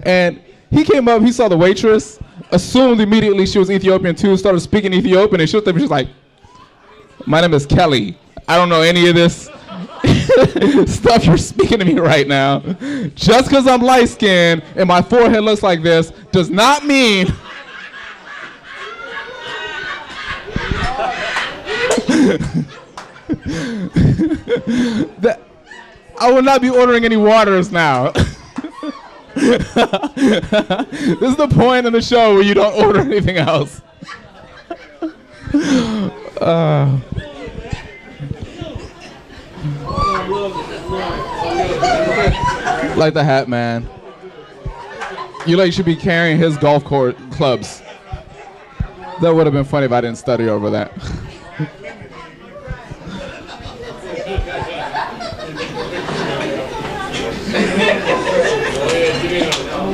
And he came up, he saw the waitress, assumed immediately she was Ethiopian too, started speaking Ethiopian, and she looked at me, she was like, my name is Kelly. I don't know any of this stuff you're speaking to me right now. Just because I'm light-skinned and my forehead looks like this does not mean that I will not be ordering any waters now. This is the point of the show where you don't order anything else. Like the hat, man. You should be carrying his golf court clubs. That would have been funny if I didn't study over that.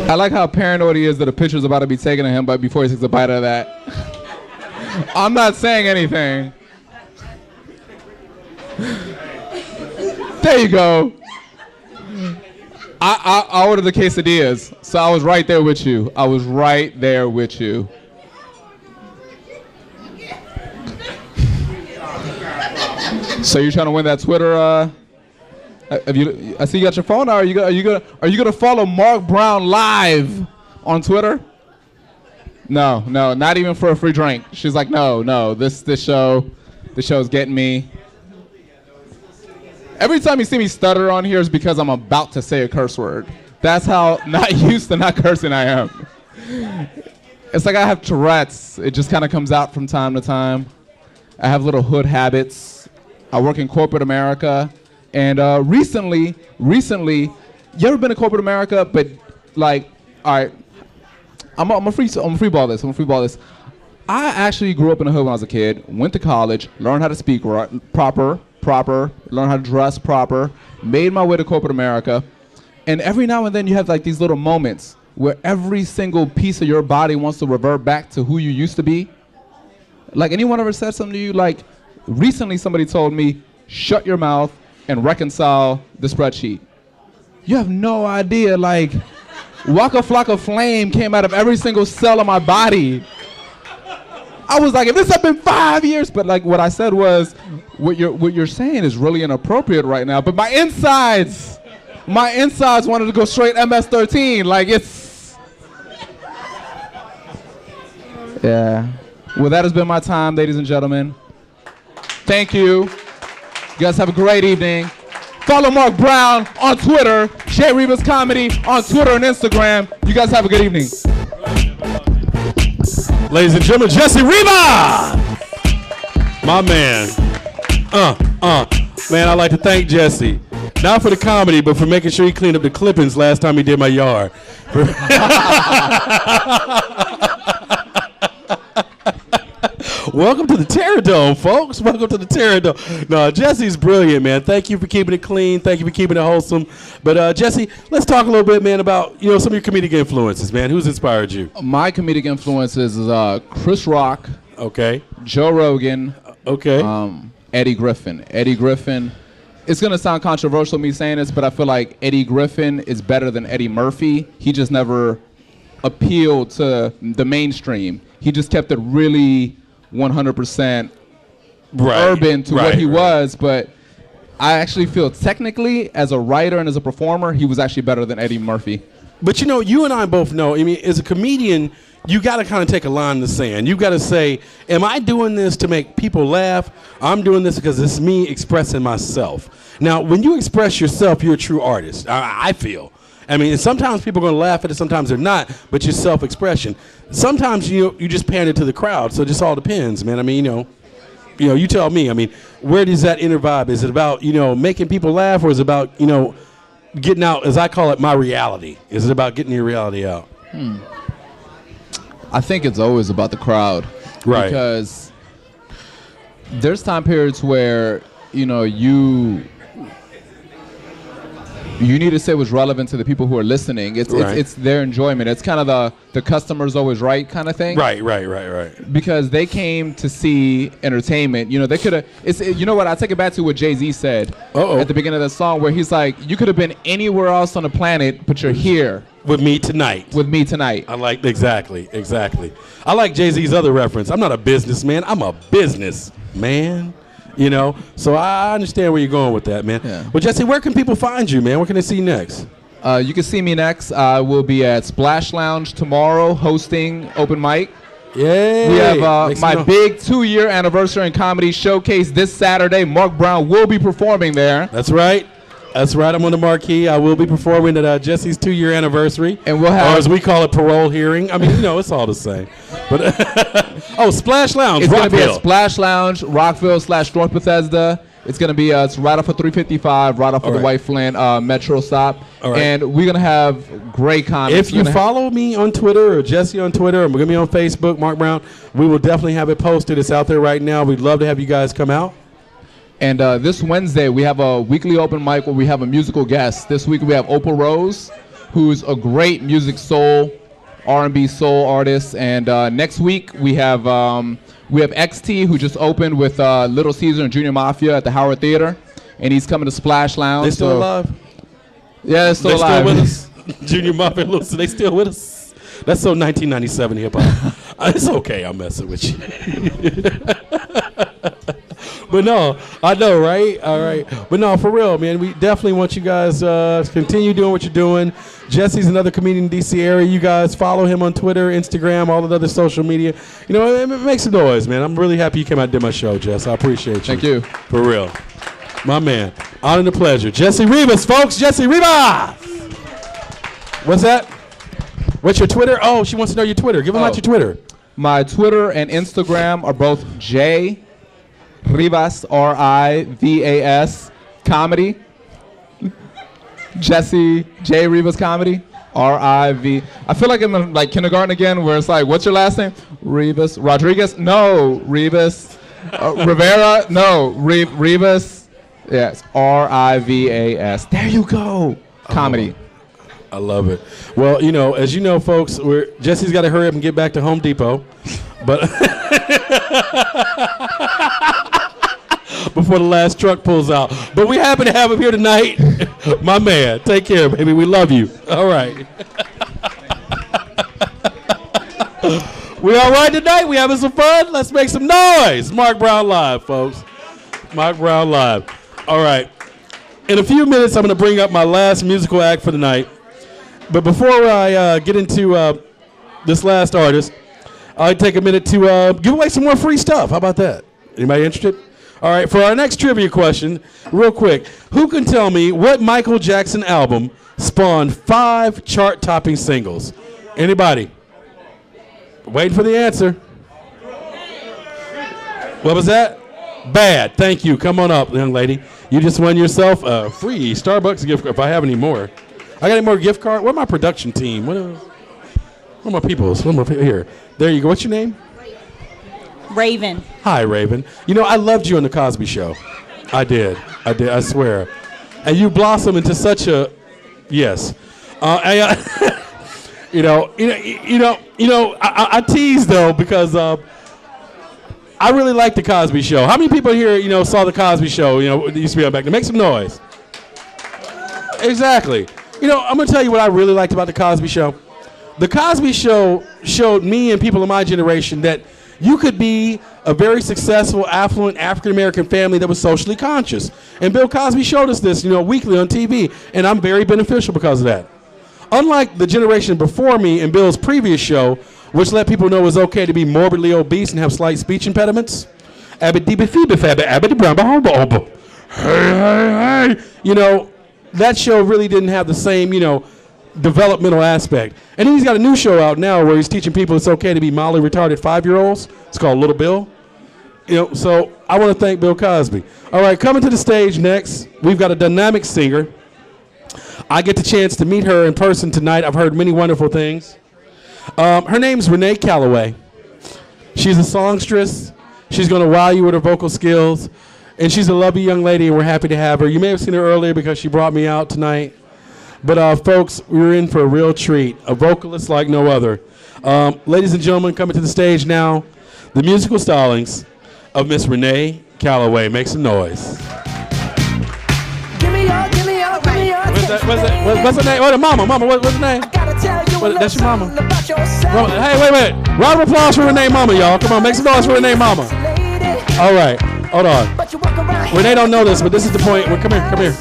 I like how paranoid he is that a picture's about to be taken of him, but before he takes a bite of that. I'm not saying anything. There you go. I ordered the quesadillas, so I was right there with you. I was right there with you. So you're trying to win that Twitter? Have you? I see you got your phone. Are you gonna follow Mark Brown live on Twitter? No, not even for a free drink. She's like, no. This show's getting me. Every time you see me stutter on here is because I'm about to say a curse word. That's how not used to not cursing I am. It's like I have Tourette's. It just kind of comes out from time to time. I have little hood habits. I work in corporate America. And recently, you ever been to corporate America? But like, all right, I'm a free ball this. I actually grew up in the hood when I was a kid, went to college, learned how to speak proper, learned how to dress proper, made my way to corporate America. And every now and then you have like these little moments where every single piece of your body wants to revert back to who you used to be. Like, anyone ever said something to you? Like, recently somebody told me, shut your mouth and reconcile the spreadsheet. You have no idea, like, Waka Flocka Flame came out of every single cell of my body. I was like, if this had been 5 years, but like what I said was, what you're saying is really inappropriate right now, but my insides wanted to go straight MS-13, like it's, yeah. Well, that has been my time, ladies and gentlemen. Thank you. You guys have a great evening. Follow Mark Brown on Twitter, Jay Reba's Comedy on Twitter and Instagram. You guys have a good evening. Ladies and gentlemen, Jesse Reba! My man. Man, I'd like to thank Jesse. Not for the comedy, but for making sure he cleaned up the clippings last time he did my yard. Welcome to the Terror Dome, folks. Welcome to the Terror Dome. No, Jesse's brilliant, man. Thank you for keeping it clean. Thank you for keeping it wholesome. But Jesse, let's talk a little bit, man, about some of your comedic influences, man. Who's inspired you? My comedic influences is Chris Rock. Okay. Joe Rogan. Okay. Eddie Griffin. Eddie Griffin. It's gonna sound controversial me saying this, but I feel like Eddie Griffin is better than Eddie Murphy. He just never appealed to the mainstream. He just kept it really 100% urban to what he was, but I actually feel technically, as a writer and as a performer, he was actually better than Eddie Murphy. But you and I both know, I mean, as a comedian, you got to kind of take a line in the sand. You got to say, am I doing this to make people laugh? I'm doing this because it's me expressing myself. Now, when you express yourself, you're a true artist, I feel. I mean, sometimes people are going to laugh at it, sometimes they're not, but your self-expression. Sometimes you just pander to the crowd, so it just all depends, man. I mean, you tell me. I mean, where does that inner vibe? Is it about, making people laugh, or is it about, getting out, as I call it, my reality? Is it about getting your reality out? I think it's always about the crowd. Right. Because there's time periods where, you need to say what's relevant to the people who are listening. It's their enjoyment. It's kind of the customer's always right kind of thing. Right. Because they came to see entertainment. They could have. You know what? I take it back to what Jay-Z said at the beginning of the song, where he's like, "You could have been anywhere else on the planet, but you're here with me tonight." I like exactly. I like Jay-Z's other reference. I'm not a businessman. I'm a businessman. So I understand where you're going with that, man. Yeah. Well, Jesse, where can people find you, man? Where can they see you next? You can see me next. I will be at Splash Lounge tomorrow hosting open mic. Yeah. We have my big 2-year anniversary in comedy showcase this Saturday. Mark Brown will be performing there. That's right. I'm on the marquee. I will be performing at Jesse's 2-year anniversary. And we'll have, or as we call it, parole hearing. I mean, it's all the same. But Splash Lounge, it's Rockville. Going to be at Splash Lounge, Rockville / North Bethesda. It's going to be it's right off of 355, right off of the White Flint Metro stop. All right. And we're going to have great comments. If you follow me on Twitter or Jesse on Twitter, or we're going to be on Facebook, Mark Brown, we will definitely have it posted. It's out there right now. We'd love to have you guys come out. And this Wednesday, we have a weekly open mic where we have a musical guest. This week we have Opal Rose, who's a great music R&B soul artist. And next week we have XT, who just opened with Little Caesar and Junior Mafia at the Howard Theater, and he's coming to Splash Lounge. They still alive? Yeah, they're still alive. Still with us? Junior Mafia and Little Caesar, they still with us? That's so 1997 hip hop. It's okay, I'm messing with you. But no, I know, right? All right. But no, for real, man, we definitely want you guys to continue doing what you're doing. Jesse's another comedian in the D.C. area. You guys follow him on Twitter, Instagram, all the other social media. It makes a noise, man. I'm really happy you came out and did my show, Jess. I appreciate you. Thank you. For real. My man. Honor and a pleasure. Jesse Rivas, folks. Jesse Rivas! What's that? What's your Twitter? Oh, she wants to know your Twitter. Give them out your Twitter. My Twitter and Instagram are both J Rivas, R-I-V-A-S, comedy. Jesse J. Rivas Comedy, R-I-V. I feel like in the kindergarten again, where it's like, what's your last name? Rivas Rodriguez? No, Rivas Rivera? No, Rivas. Yes, R-I-V-A-S. There you go. Comedy. I love it. Well, as you know, folks, Jesse's got to hurry up and get back to Home Depot, but before the last truck pulls out. But we happen to have him here tonight. My man, take care, baby. We love you. All right. We all right tonight? We having some fun? Let's make some noise. Marc Brown Live, folks. Marc Brown Live. All right. In a few minutes, I'm going to bring up my last musical act for the night. But before I get into this last artist, I'll take a minute to give away some more free stuff. How about that? Anybody interested? All right, for our next trivia question, real quick, who can tell me what Michael Jackson album spawned 5 chart-topping singles? Anybody? Waiting for the answer. What was that? Bad. Thank you. Come on up, young lady. You just won yourself a free Starbucks gift card, if I have any more. I got any more gift card? Where's my production team? Where are my people? Here. There you go. What's your name? Raven. Hi, Raven. I loved you on The Cosby Show. I did, I swear. And you blossomed into such a, yes. I tease, though, because I really like The Cosby Show. How many people here, saw The Cosby Show, it used to be on back there? Make some noise. Exactly. I'm going to tell you what I really liked about The Cosby Show. The Cosby Show showed me and people in my generation that you could be a very successful, affluent African-American family that was socially conscious. And Bill Cosby showed us this, weekly on TV, and I'm very beneficial because of that. Unlike the generation before me in Bill's previous show, which let people know it was okay to be morbidly obese and have slight speech impediments. That show really didn't have the same, developmental aspect. And then he's got a new show out now where he's teaching people it's okay to be mildly retarded 5-year-olds. It's called Little Bill. So I want to thank Bill Cosby. All right, coming to the stage next, we've got a dynamic singer. I get the chance to meet her in person tonight. I've heard many wonderful things. Her name's Renee Calloway. She's a songstress. She's going to wow you with her vocal skills. And she's a lovely young lady, and we're happy to have her. You may have seen her earlier because she brought me out tonight. But, folks, we're in for a real treat, a vocalist like no other. Ladies and gentlemen, coming to the stage now, the musical stylings of Miss Renee Calloway. Make some noise. What's her name? Oh, the mama. What's her name? That's your mama. Hey, wait. Round of applause for Renee Mama, y'all. Come on, make some noise for Renee Mama. All right, hold on. Renee don't know this, but this is the point. Come here.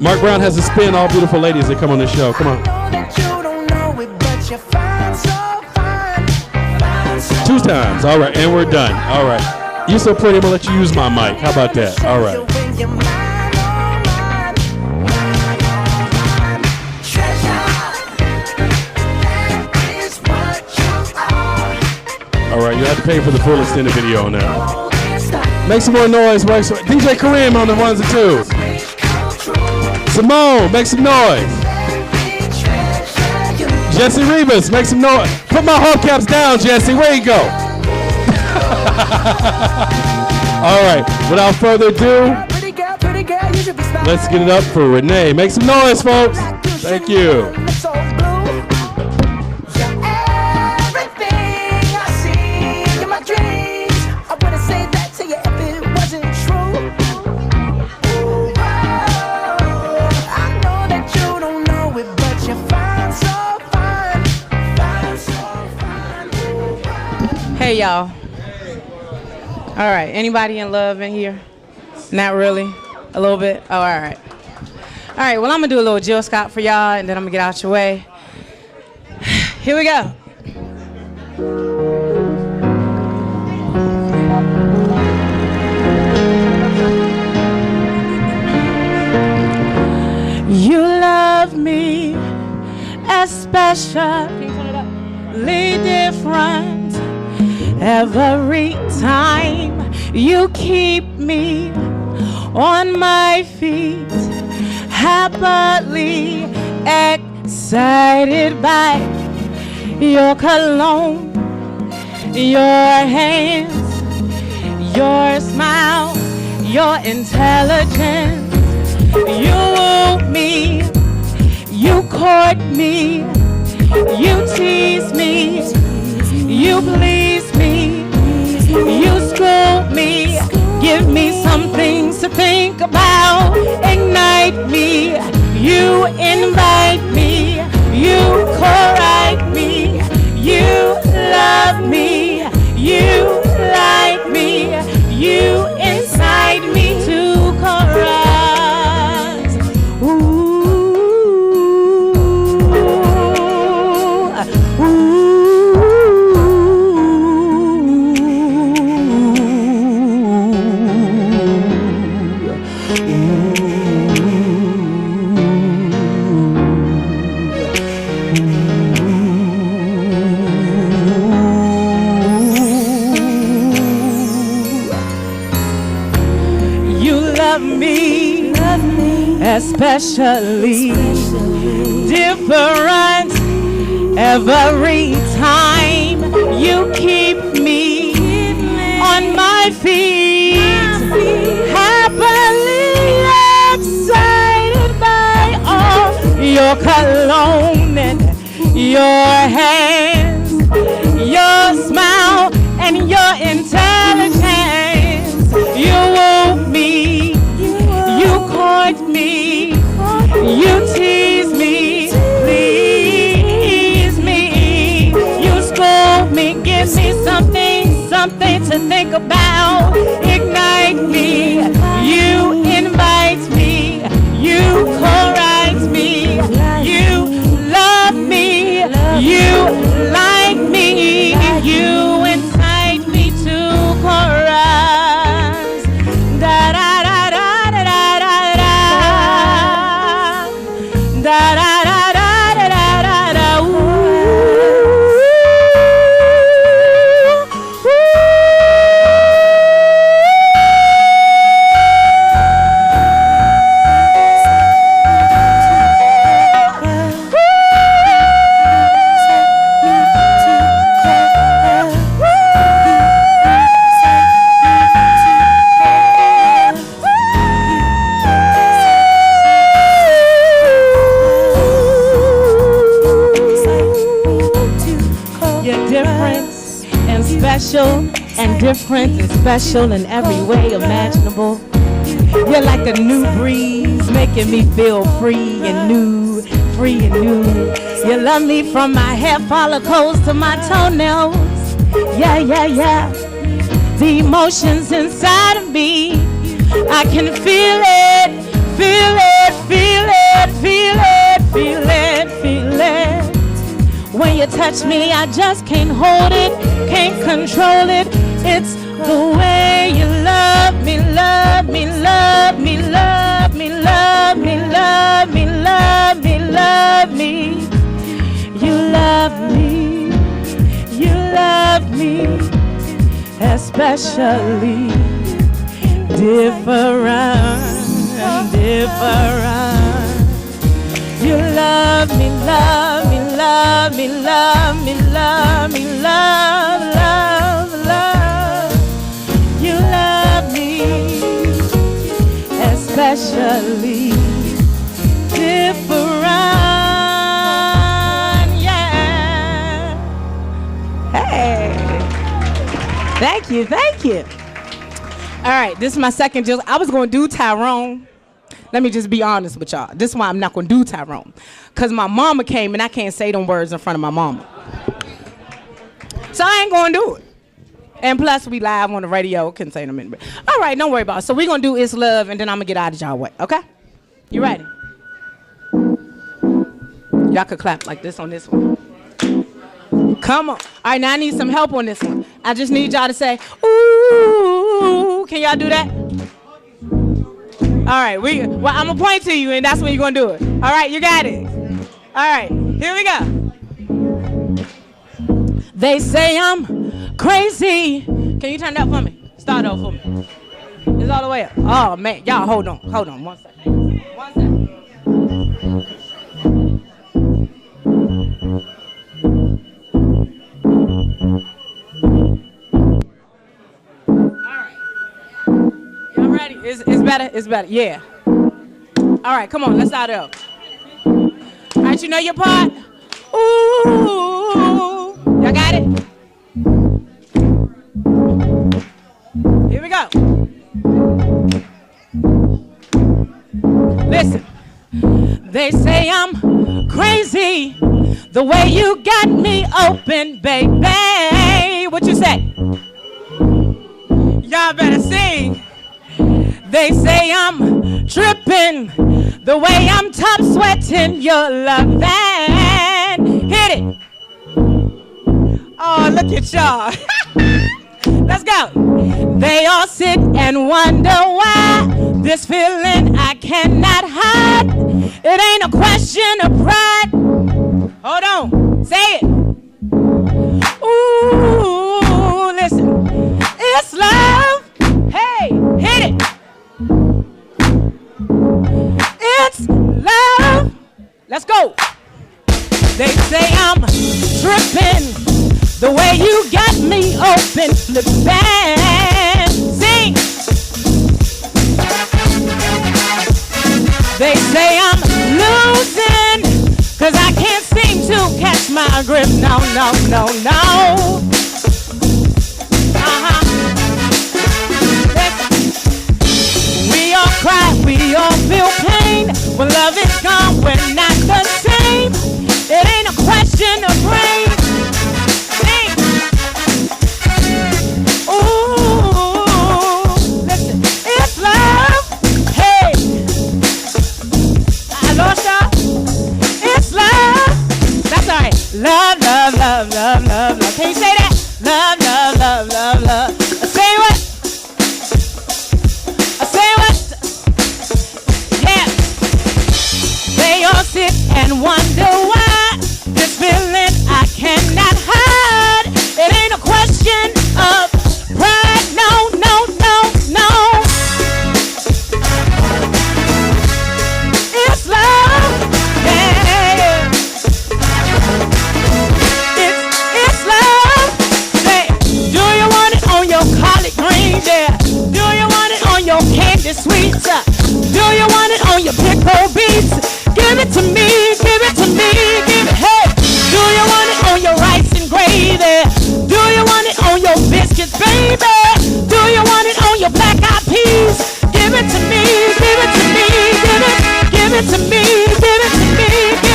Marc Brown has to spin all beautiful ladies that come on this show. Come on. 2 times. All right, and we're done. All right. You're so pretty, I'm going to let you use my mic. How about that? All right. All right, you have to pay for the full extended video on that. Make some more noise. DJ Kareem on the ones and twos. Simone, make some noise. Jesse Rivas, make some noise. Put my hubcaps down, Jesse. Where you go? All right, without further ado, let's get it up for Renee. Make some noise, folks. Thank you. Hey, y'all. All right. Anybody in love in here? Not really? A little bit? Oh, all right. All right. Well, I'm going to do a little Jill Scott for y'all, and then I'm going to get out your way. Here we go. You love me especially different every time You keep me on my feet, happily excited by your cologne, your hands, your smile, your intelligence. You woo me, you court me, you tease me, you please me, you school me, give me some things to think about, ignite me, you invite me, you correct me, you love me, you like me, you incite me to chorus. Especially different every time you keep me on my feet, happily excited by all your cologne and your hands, your smile and your intelligence. You woo me, you court me, you tease me, please me, you scold me, give me something to think about, ignite me, you invite me, you correct me, you love me, you like me, you incite me to chorus. Da da da da da da da da da da da da da da. And different and special in every way imaginable. You're like a new breeze, making me feel free and new, free and new. You love me from my hair follicles to my toenails. Yeah, yeah, yeah. The emotions inside of me, I can feel it, feel it, feel it, feel it, feel it, feel it. When you touch me, I just can't hold it, can't control it. It's the way you love me, love me, love me, love me, love me, love me, love me, love me. You love me, you love me, especially different, different. You love me, love me, love me, love me, love me, love, love, love. You love me, especially different, yeah. Hey, thank you, thank you. All right, this is my second deal. I was going to do Tyrone. Let me just be honest with y'all. This is why I'm not going to do Tyrone. Because my mama came and I can't say them words in front of my mama. So I ain't going to do it. And plus, we live on the radio. Couldn't say them anyway. All right, don't worry about it. So we're going to do It's Love, and then I'm going to get out of y'all way. Okay? You ready? Y'all could clap like this on this one. Come on. All right, now I need some help on this one. I just need y'all to say, ooh. Can y'all do that? All right, well, I'm going to point to you, and that's when you're going to do it. All right, you got it. All right, here we go. They say I'm crazy. Can you turn that up for me? start over for me. It's all the way up. Oh man, y'all hold on 1 second. 1 second. Y'all ready? It's better. It's better. Yeah. All right, come on. Let's start it up. All right, you know your part. Ooh, y'all got it. Here we go. Listen, they say I'm crazy the way you got me open, baby. What you say? Y'all better sing. They say I'm tripping the way I'm top sweating your lovin'. Hit it. Oh, look at y'all. Let's go. They all sit and wonder why this feeling I cannot hide. It ain't a question of pride. Hold on. Say it. Ooh, listen. It's love. Hey, hit it. It's love. Let's go. They say I'm tripping the way you got me open, flippin'. Sing. They say I'm losing, 'cause I can't seem to catch my grip. No, no, no, no. We all cry, we all feel pain. When love is gone, we're not the same. It ain't a question of rain. Sing. Ooh, listen, it's love. Hey, I lost y'all. It's love. That's all right. Love, love, love, love, love, love. Can you say that? Love, love, love, love, love. Say what? Say what? Yeah. They all sit and wonder why this feeling I cannot hide. It ain't a question of pride. No, no, no, no. It's love. Yeah. It's love. Say, do you want it on your collard greens? Yeah. Do you want it on your candy sweets? Do you want it on your pickle beets? Give it to me, give it to me, give it. Hey, do you want it on your rice and gravy? Do you want it on your biscuits, baby? Do you want it on your black eyed peas? Give it to me, give it to me, give it to me, give it to me, give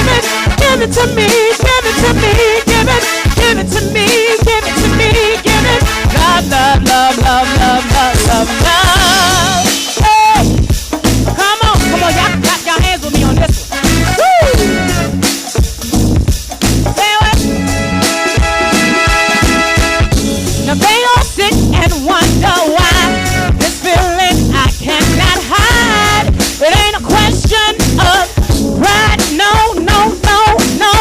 it to me, give it to me, give it to me, give it to me, give it. Love, love, love, love, love, love, love, love. Hey, come on, y'all clap your hands with me on this one. Woo! Say what? Now they all sit and wonder why this feeling I cannot hide. It ain't a question of pride. No, no, no, no.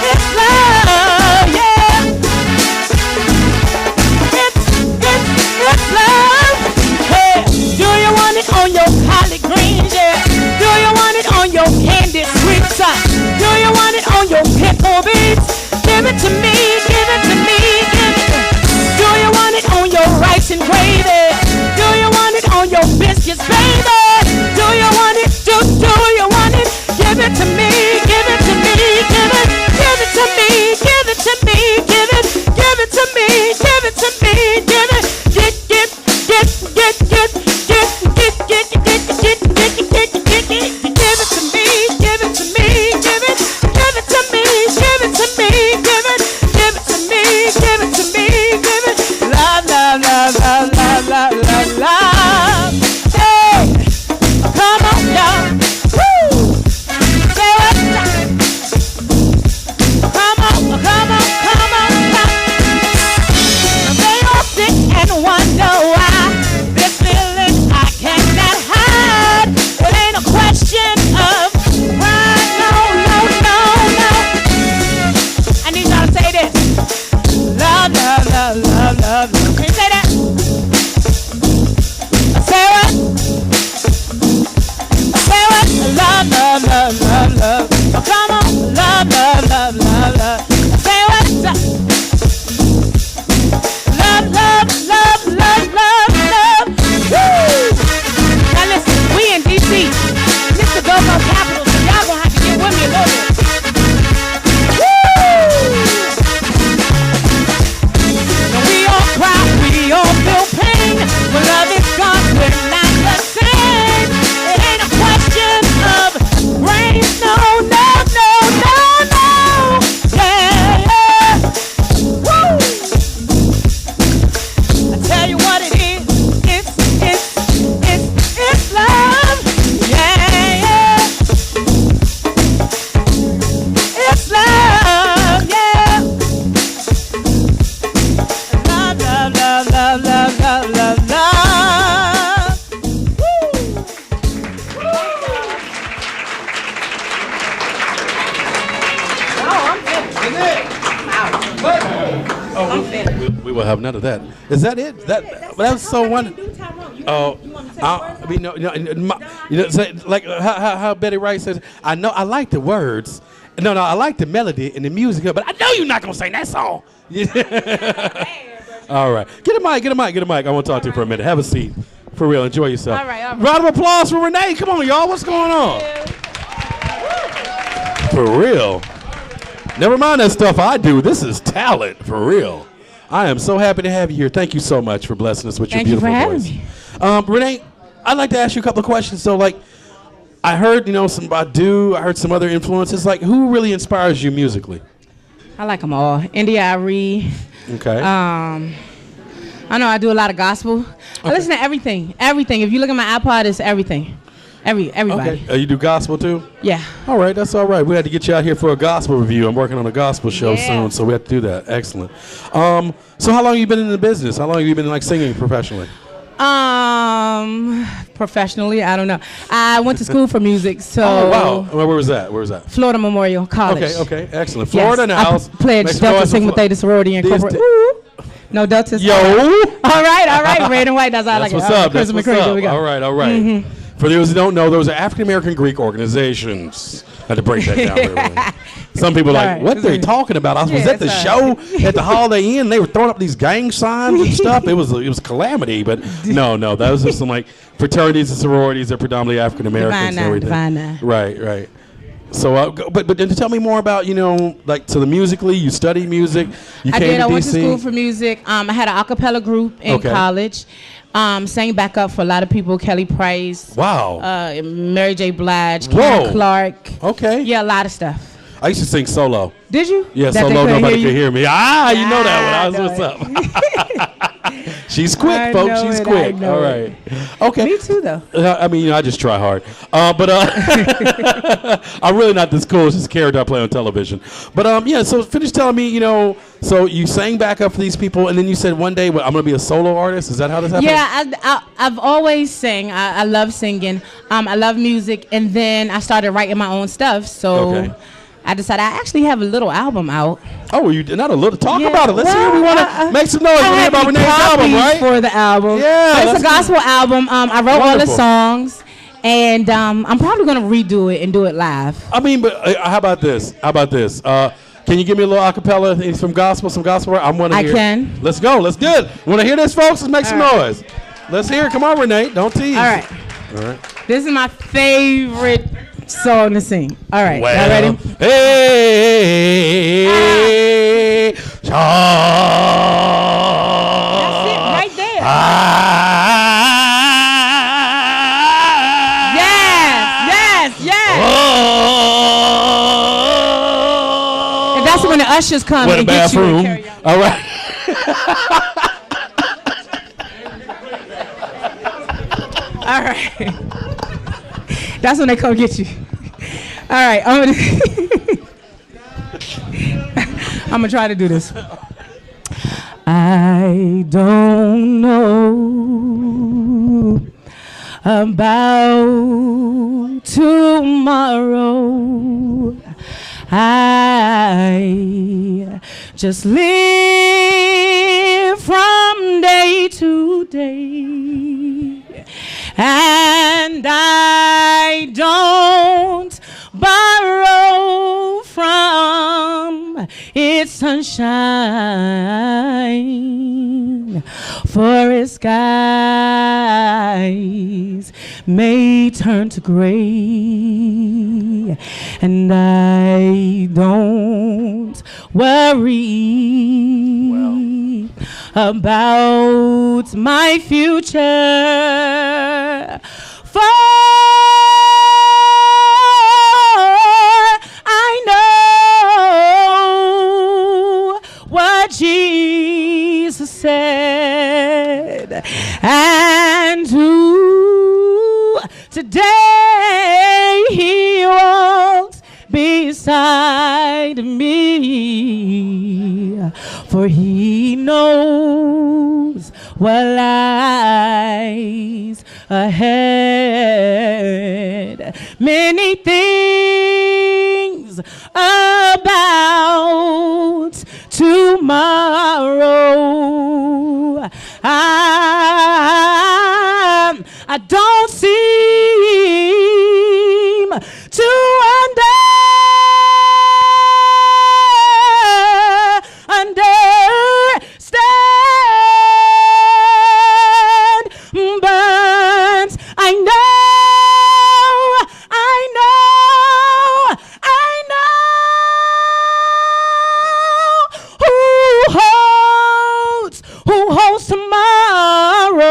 It's love, yeah. It's love. Hey, do you want it on your collard greens? Yeah. Do you want it on your candy sweets? Do you want it on your pickle beets? Give it to me, give it to me, give it. Do you want it on your rice and gravy? Do you want it on your biscuits, baby? Do you want it? Do you want it? Give it to me, give it to me, give it to me, give it to me, give it to me, give it to me, give it. Get give it to me, give it to me, give it to me, give it to me, give it to me, give it to me, give it. Love, love, love, love, love, love, love, love. Hey. We will have none of that. Is that it? That was so wonderful. Oh, I mean, say, like how Betty Wright says, I know I like the words. No, I like the melody and the music, but I know you're not gonna sing that song. All right, get a mic. I want to talk to you for a minute. Have a seat. For real, enjoy yourself. All right. Round of applause for Renee. Come on, y'all. What's going on? For real. Never mind that stuff I do. This is talent, for real. I am so happy to have you here. Thank you so much for blessing us with your beautiful voice. Thank you for having me. Renee, I'd like to ask you a couple of questions. So, like, I heard, some Badu. I heard some other influences. Like, who really inspires you musically? I like them all. India.Arie. Okay. I know I do a lot of gospel. Okay. I listen to everything. Everything. If you look at my iPod, it's everything. Everybody. Okay. You do gospel too? Yeah. All right, that's all right. We had to get you out here for a gospel review. I'm working on a gospel show soon, so we have to do that. Excellent. So how long have you been in the business? How long have you been singing professionally? Professionally, I don't know. I went to school for music, so. Oh wow! Where was that? Florida Memorial College. Okay, excellent. Florida in the house. I pledged Delta Sigma Theta Sorority Incorporated. No Delta. Yo. All right. Red and white. That's all I like. That's what's up. All right. Mm-hmm. For those who don't know, those are African American Greek organizations. I had to break that down. Really. Some people are like, what they're talking about? I was at the show at the Holiday Inn. They were throwing up these gang signs and stuff. It was calamity. But no, those are some like fraternities and sororities. They're predominantly African Americans and everything. Divine. Right. So, but then to tell me more about, the musically, you study music. I went to school for music. I had an a cappella group in college. Sang back up for a lot of people. Kelly Price. Wow. Mary J. Blige. Karen Clark. Okay. Yeah, a lot of stuff. I used to sing solo. Did you? Yeah, solo. Nobody could hear me. You know that one. What's up? She's quick, folks. She's quick. All right. Okay. Me too, though. I just try hard. But I'm really not this cool. It's just a character I play on television. But so finish telling me, so you sang back up for these people, and then you said one day, I'm going to be a solo artist. Is that how this happened? Yeah, I've always sang. I love singing. I love music, and then I started writing my own stuff. So I decided I actually have a little album out. Oh, you not a little? Talk about it. Let's hear. We want to make some noise. We hear about Renee's album, right? For the album. Yeah, it's a gospel album. I wrote all the songs, and I'm probably gonna redo it and do it live. I mean, but how about this? Can you give me a little acapella from gospel, some gospel? I want to hear. I can. Let's go. Let's good. Want to hear this, folks? Let's make some noise. Let's hear it. Come on, Renee. Don't tease. All right. This is my favorite song to sing. All right. Well, y'all ready? Hey. That's it right there. Yes. Oh. And that's when the ushers come and get you and carry on. All right. All right. That's when they come get you. All right. I'm gonna try to do this. I don't know about tomorrow. I just live from day to day. And I don't borrow from its sunshine, for its skies may turn to gray, and I don't worry about my future, for I know what Jesus said, and who today He walks beside me, for He knows what lies ahead. Many things about I don't seem to understand. But I know who holds tomorrow.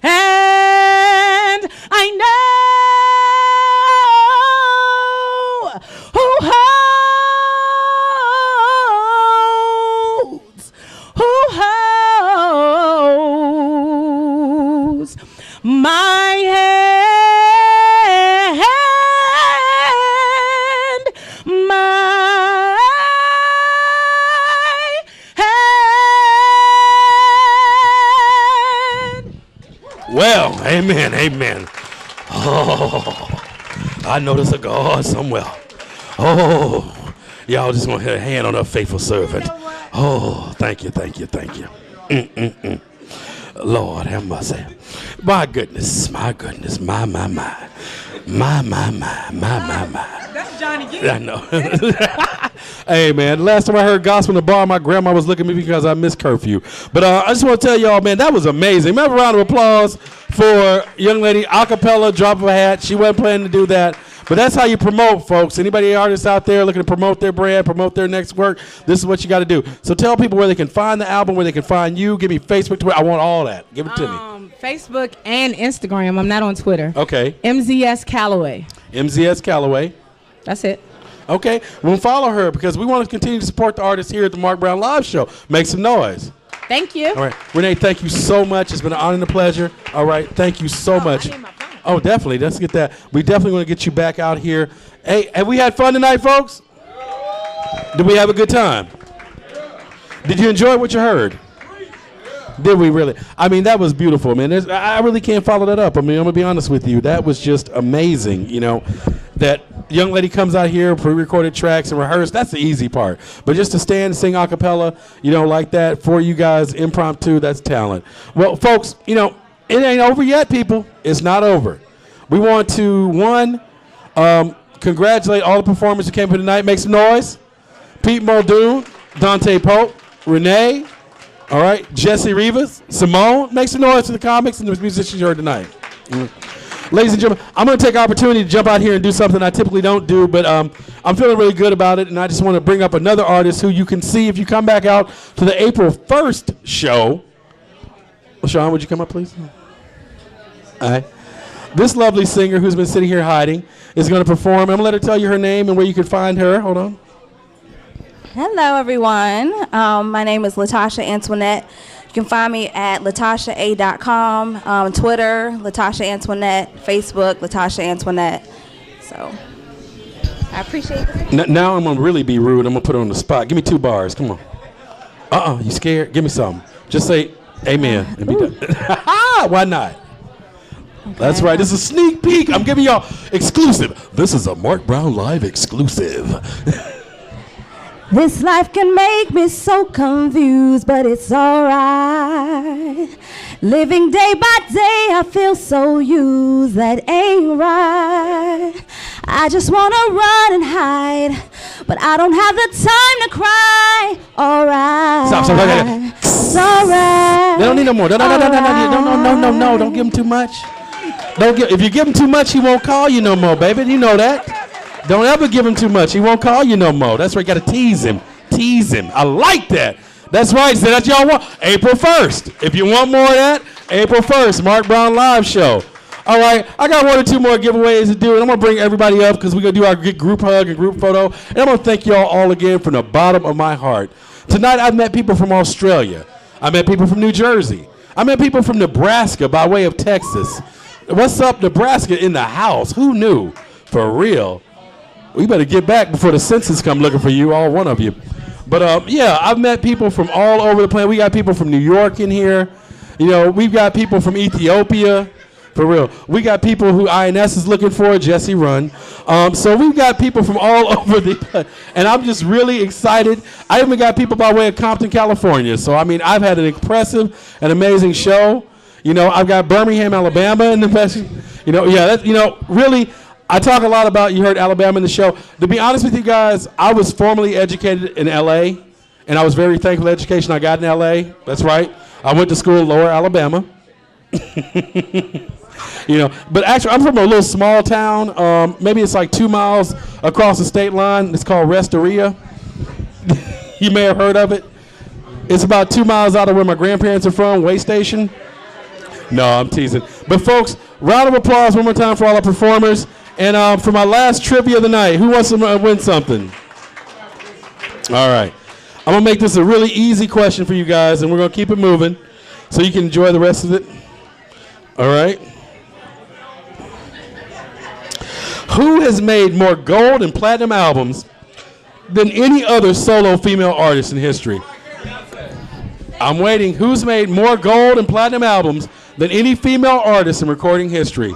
And I know who holds my hand, my hand. Well, amen, amen. Oh, I know there's a God somewhere. Oh, y'all just want to hit a hand on a faithful servant. Oh, thank you, thank you, thank you. Lord have mercy. My goodness, my. That's Johnny Gill. I know. Hey, man, last time I heard gospel in the bar, my grandma was looking at me because I missed curfew. But I just want to tell y'all, man, that was amazing. Remember, a round of applause for young lady, a cappella, drop of a hat. She wasn't planning to do that. But that's how you promote, folks. Anybody artists out there looking to promote their brand, promote their next work, this is what you got to do. So tell people where they can find the album, where they can find you. Give me Facebook, Twitter. I want all that. Give it to me. Facebook and Instagram. I'm not on Twitter. Okay. MZS Calloway. MZS Calloway. That's it. Okay. We'll follow her because we want to continue to support the artists here at the Mark Brown Live Show. Make some noise. Thank you. All right. Renee, thank you so much. It's been an honor and a pleasure. All right. Thank you so much. Oh, definitely. Let's get that. We definitely want to get you back out here. Hey, have we had fun tonight, folks? Did we have a good time? Did you enjoy what you heard? Did we really? I mean, that was beautiful, man. I really can't follow that up. I mean, I'm going to be honest with you. That was just amazing, you know, that young lady comes out here, pre-recorded tracks and rehearse. That's the easy part. But just to stand and sing a cappella, you know, like that for you guys, impromptu, that's talent. Well, folks, you know, it ain't over yet, people. It's not over. We want to, congratulate all the performers who came here tonight. Make some noise. Pete Muldoon, Dante Pope, Renee, all right, Jesse Rivas, Simone. Make some noise to the comics and the musicians you heard tonight. Ladies and gentlemen, I'm going to take an opportunity to jump out here and do something I typically don't do, but I'm feeling really good about it, and I just want to bring up another artist who you can see if you come back out to the April 1st show. LaShawn, would you come up, please? All right. This lovely singer who's been sitting here hiding is going to perform. I'm going to let her tell you her name and where you can find her. Hold on. Hello, everyone. My name is Latasha Antoinette. You can find me at latashaa.com, Twitter, Latasha Antoinette, Facebook, Latasha Antoinette. So, I appreciate it. Now I'm going to really be rude. I'm going to put her on the spot. Give me 2 bars. Come on. You scared? Give me something. Just say amen and be done. Why not? Okay. That's right. This is a sneak peek. I'm giving y'all exclusive. This is a Mark Brown Live exclusive. This life can make me so confused, but it's alright. Living day by day, I feel so used, that ain't right. I just wanna run and hide, but I don't have the time to cry. Alright. Stop. It's alright. They don't need no more. No. Don't give him too much. If you give him too much, he won't call you no more, baby. You know that. Don't ever give him too much. He won't call you no more. That's right. You got to tease him. Tease him. I like that. That's right. So that's y'all want. April 1st. If you want more of that, April 1st, Mark Brown Live Show. All right. I got 1 or 2 more giveaways to do, and I'm going to bring everybody up because we're going to do our group hug and group photo. And I'm going to thank y'all all again from the bottom of my heart. Tonight, I've met people from Australia. I met people from New Jersey. I met people from Nebraska by way of Texas. What's up, Nebraska in the house? Who knew? For real. We better get back before the census come looking for you, all one of you. But yeah, I've met people from all over the planet. We got people from New York in here. You know, we've got people from Ethiopia. For real. We got people who INS is looking for, Jesse Run. So we've got people from all over the, and I'm just really excited. I even got people by way of Compton, California. So, I mean, I've had an impressive and amazing show. You know, I've got Birmingham, Alabama in the best. You know, yeah, that, you know, really, I talk a lot about, you heard Alabama in the show. To be honest with you guys, I was formally educated in L.A., and I was very thankful for the education I got in L.A. That's right. I went to school in Lower Alabama. You know, but actually, I'm from a little small town. Maybe it's like 2 miles across the state line. It's called Restoria. You may have heard of it. It's about 2 miles out of where my grandparents are from, Way Station. No, I'm teasing. But folks, round of applause one more time for all our performers. And for my last trivia of the night, who wants to win something? All right. I'm going to make this a really easy question for you guys, and we're going to keep it moving so you can enjoy the rest of it. All right. Who has made more gold and platinum albums than any other solo female artist in history? I'm waiting. Who's made more gold and platinum albums than any female artist in recording history?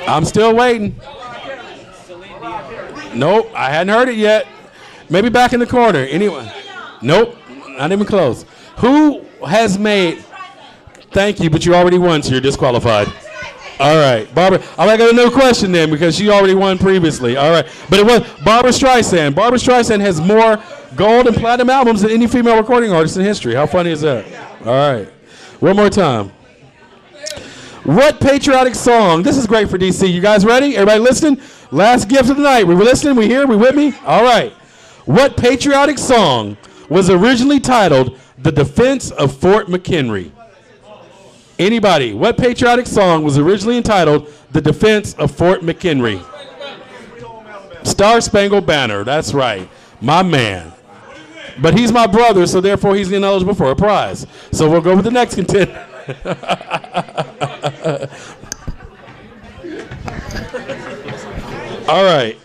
I'm still waiting. Nope, I hadn't heard it yet. Maybe back in the corner. Anyone? Nope, not even close. Who has made... Thank you, but you already won, so you're disqualified. All right, Barbara. I got another question then because she already won previously. All right, but it was Barbra Streisand. Barbra Streisand has more gold and platinum albums than any female recording artist in history. How funny is that? All right, one more time. What patriotic song? This is great for DC. You guys ready? Everybody listening? Last gift of the night. We were listening? We here? We with me? All right. What patriotic song was originally titled "The Defense of Fort McHenry"? Anybody? What patriotic song was originally entitled "The Defense of Fort McHenry"? Star Spangled Banner. That's right. My man. But he's my brother, so therefore he's ineligible for a prize. So we'll go with the next contender. All right.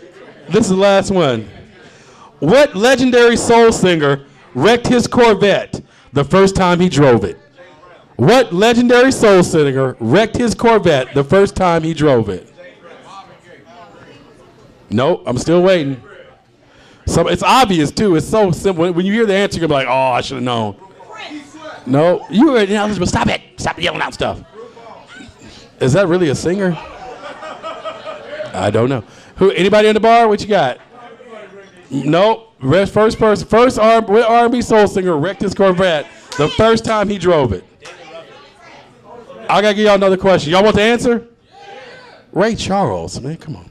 This is the last one. What legendary soul singer wrecked his Corvette the first time he drove it? What legendary soul singer wrecked his Corvette the first time he drove it? Nope, I'm still waiting. So it's obvious too. It's so simple. When you hear the answer, you're gonna be like, "Oh, I should have known." No, you were ineligible. Stop it! Stop yelling out stuff. Is that really a singer? I don't know. Who? Anybody in the bar? What you got? Nope. First person. First R&B soul singer wrecked his Corvette the first time he drove it. I gotta give y'all another question. Y'all want the answer? Ray Charles, man, come on.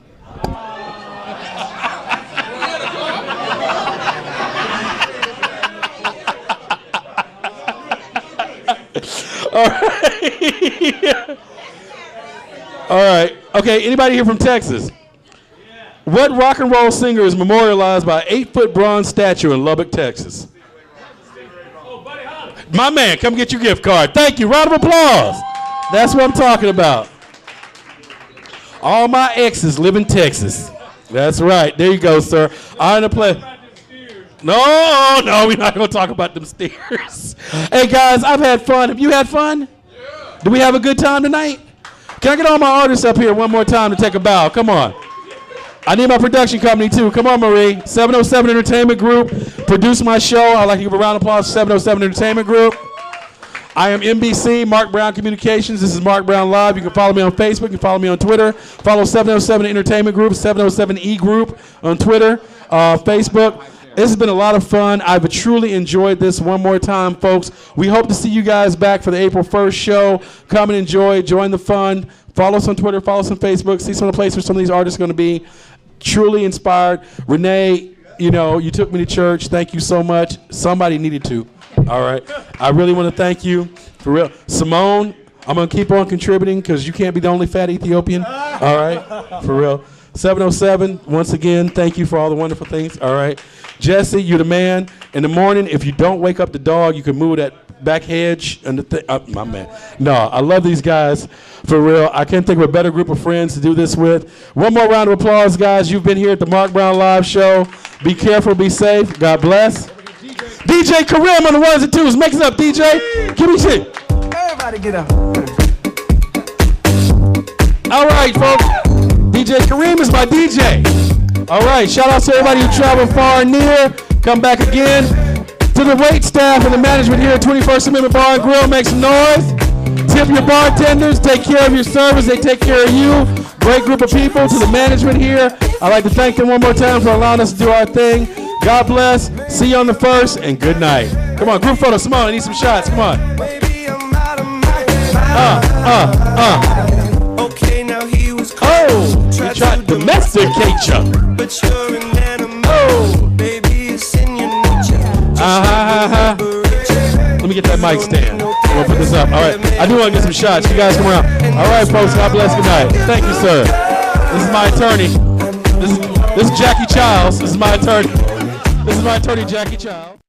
All right. All right. Okay, anybody here from Texas? What rock and roll singer is memorialized by an 8-foot bronze statue in Lubbock, Texas? My man, come get your gift card. Thank you. Round of applause. That's what I'm talking about. All my exes live in Texas. That's right. There you go, sir. I'm gonna play. No, we're not gonna talk about them steers. Hey guys, I've had fun. Have you had fun? Do we have a good time tonight? Can I get all my artists up here one more time to take a bow? Come on. I need my production company too. Come on, Marie. 707 Entertainment Group produce my show. I'd like to give a round of applause to 707 Entertainment Group. I am NBC, Mark Brown Communications. This is Mark Brown Live. You can follow me on Facebook. You can follow me on Twitter. Follow 707 Entertainment Group, 707E Group on Twitter, Facebook. This has been a lot of fun. I've truly enjoyed this. One more time, folks. We hope to see you guys back for the April 1st show. Come and enjoy. Join the fun. Follow us on Twitter. Follow us on Facebook. See some of the places where some of these artists are going to be. Truly inspired. Renee, you took me to church. Thank you so much. Somebody needed to. All right. I really want to thank you. For real. Simone, I'm going to keep on contributing because you can't be the only fat Ethiopian. All right. For real. 707, once again, thank you for all the wonderful things. All right. Jesse, you're the man. In the morning, if you don't wake up the dog, you can move that back hedge. And my man. No, I love these guys. For real. I can't think of a better group of friends to do this with. One more round of applause, guys. You've been here at the Mark Brown Live Show. Be careful. Be safe. God bless. DJ Karim on the ones and twos. Make it up, DJ. Give me shit. Everybody get up. All right, folks. DJ Kareem is my DJ. All right, shout out to everybody who traveled far and near. Come back again. To the wait staff and the management here at 21st Amendment Bar and Grill, make some noise. Tip your bartenders, take care of your servers, they take care of you. Great group of people. To the management here, I'd like to thank them one more time for allowing us to do our thing. God bless, see you on the 1st, and good night. Come on, group photo, Simone, I need some shots, come on. Okay, now he was oh, he tried to domesticate you. But you're an animal, baby, it's in your nature. Let me get that mic stand. We'll put this up. All right, I do want to get some shots. You guys come around. All right, folks, God bless, good night. Thank you, sir. This is my attorney. This is Jackie Childs. This is my attorney. This is my attorney, Jackie Childs.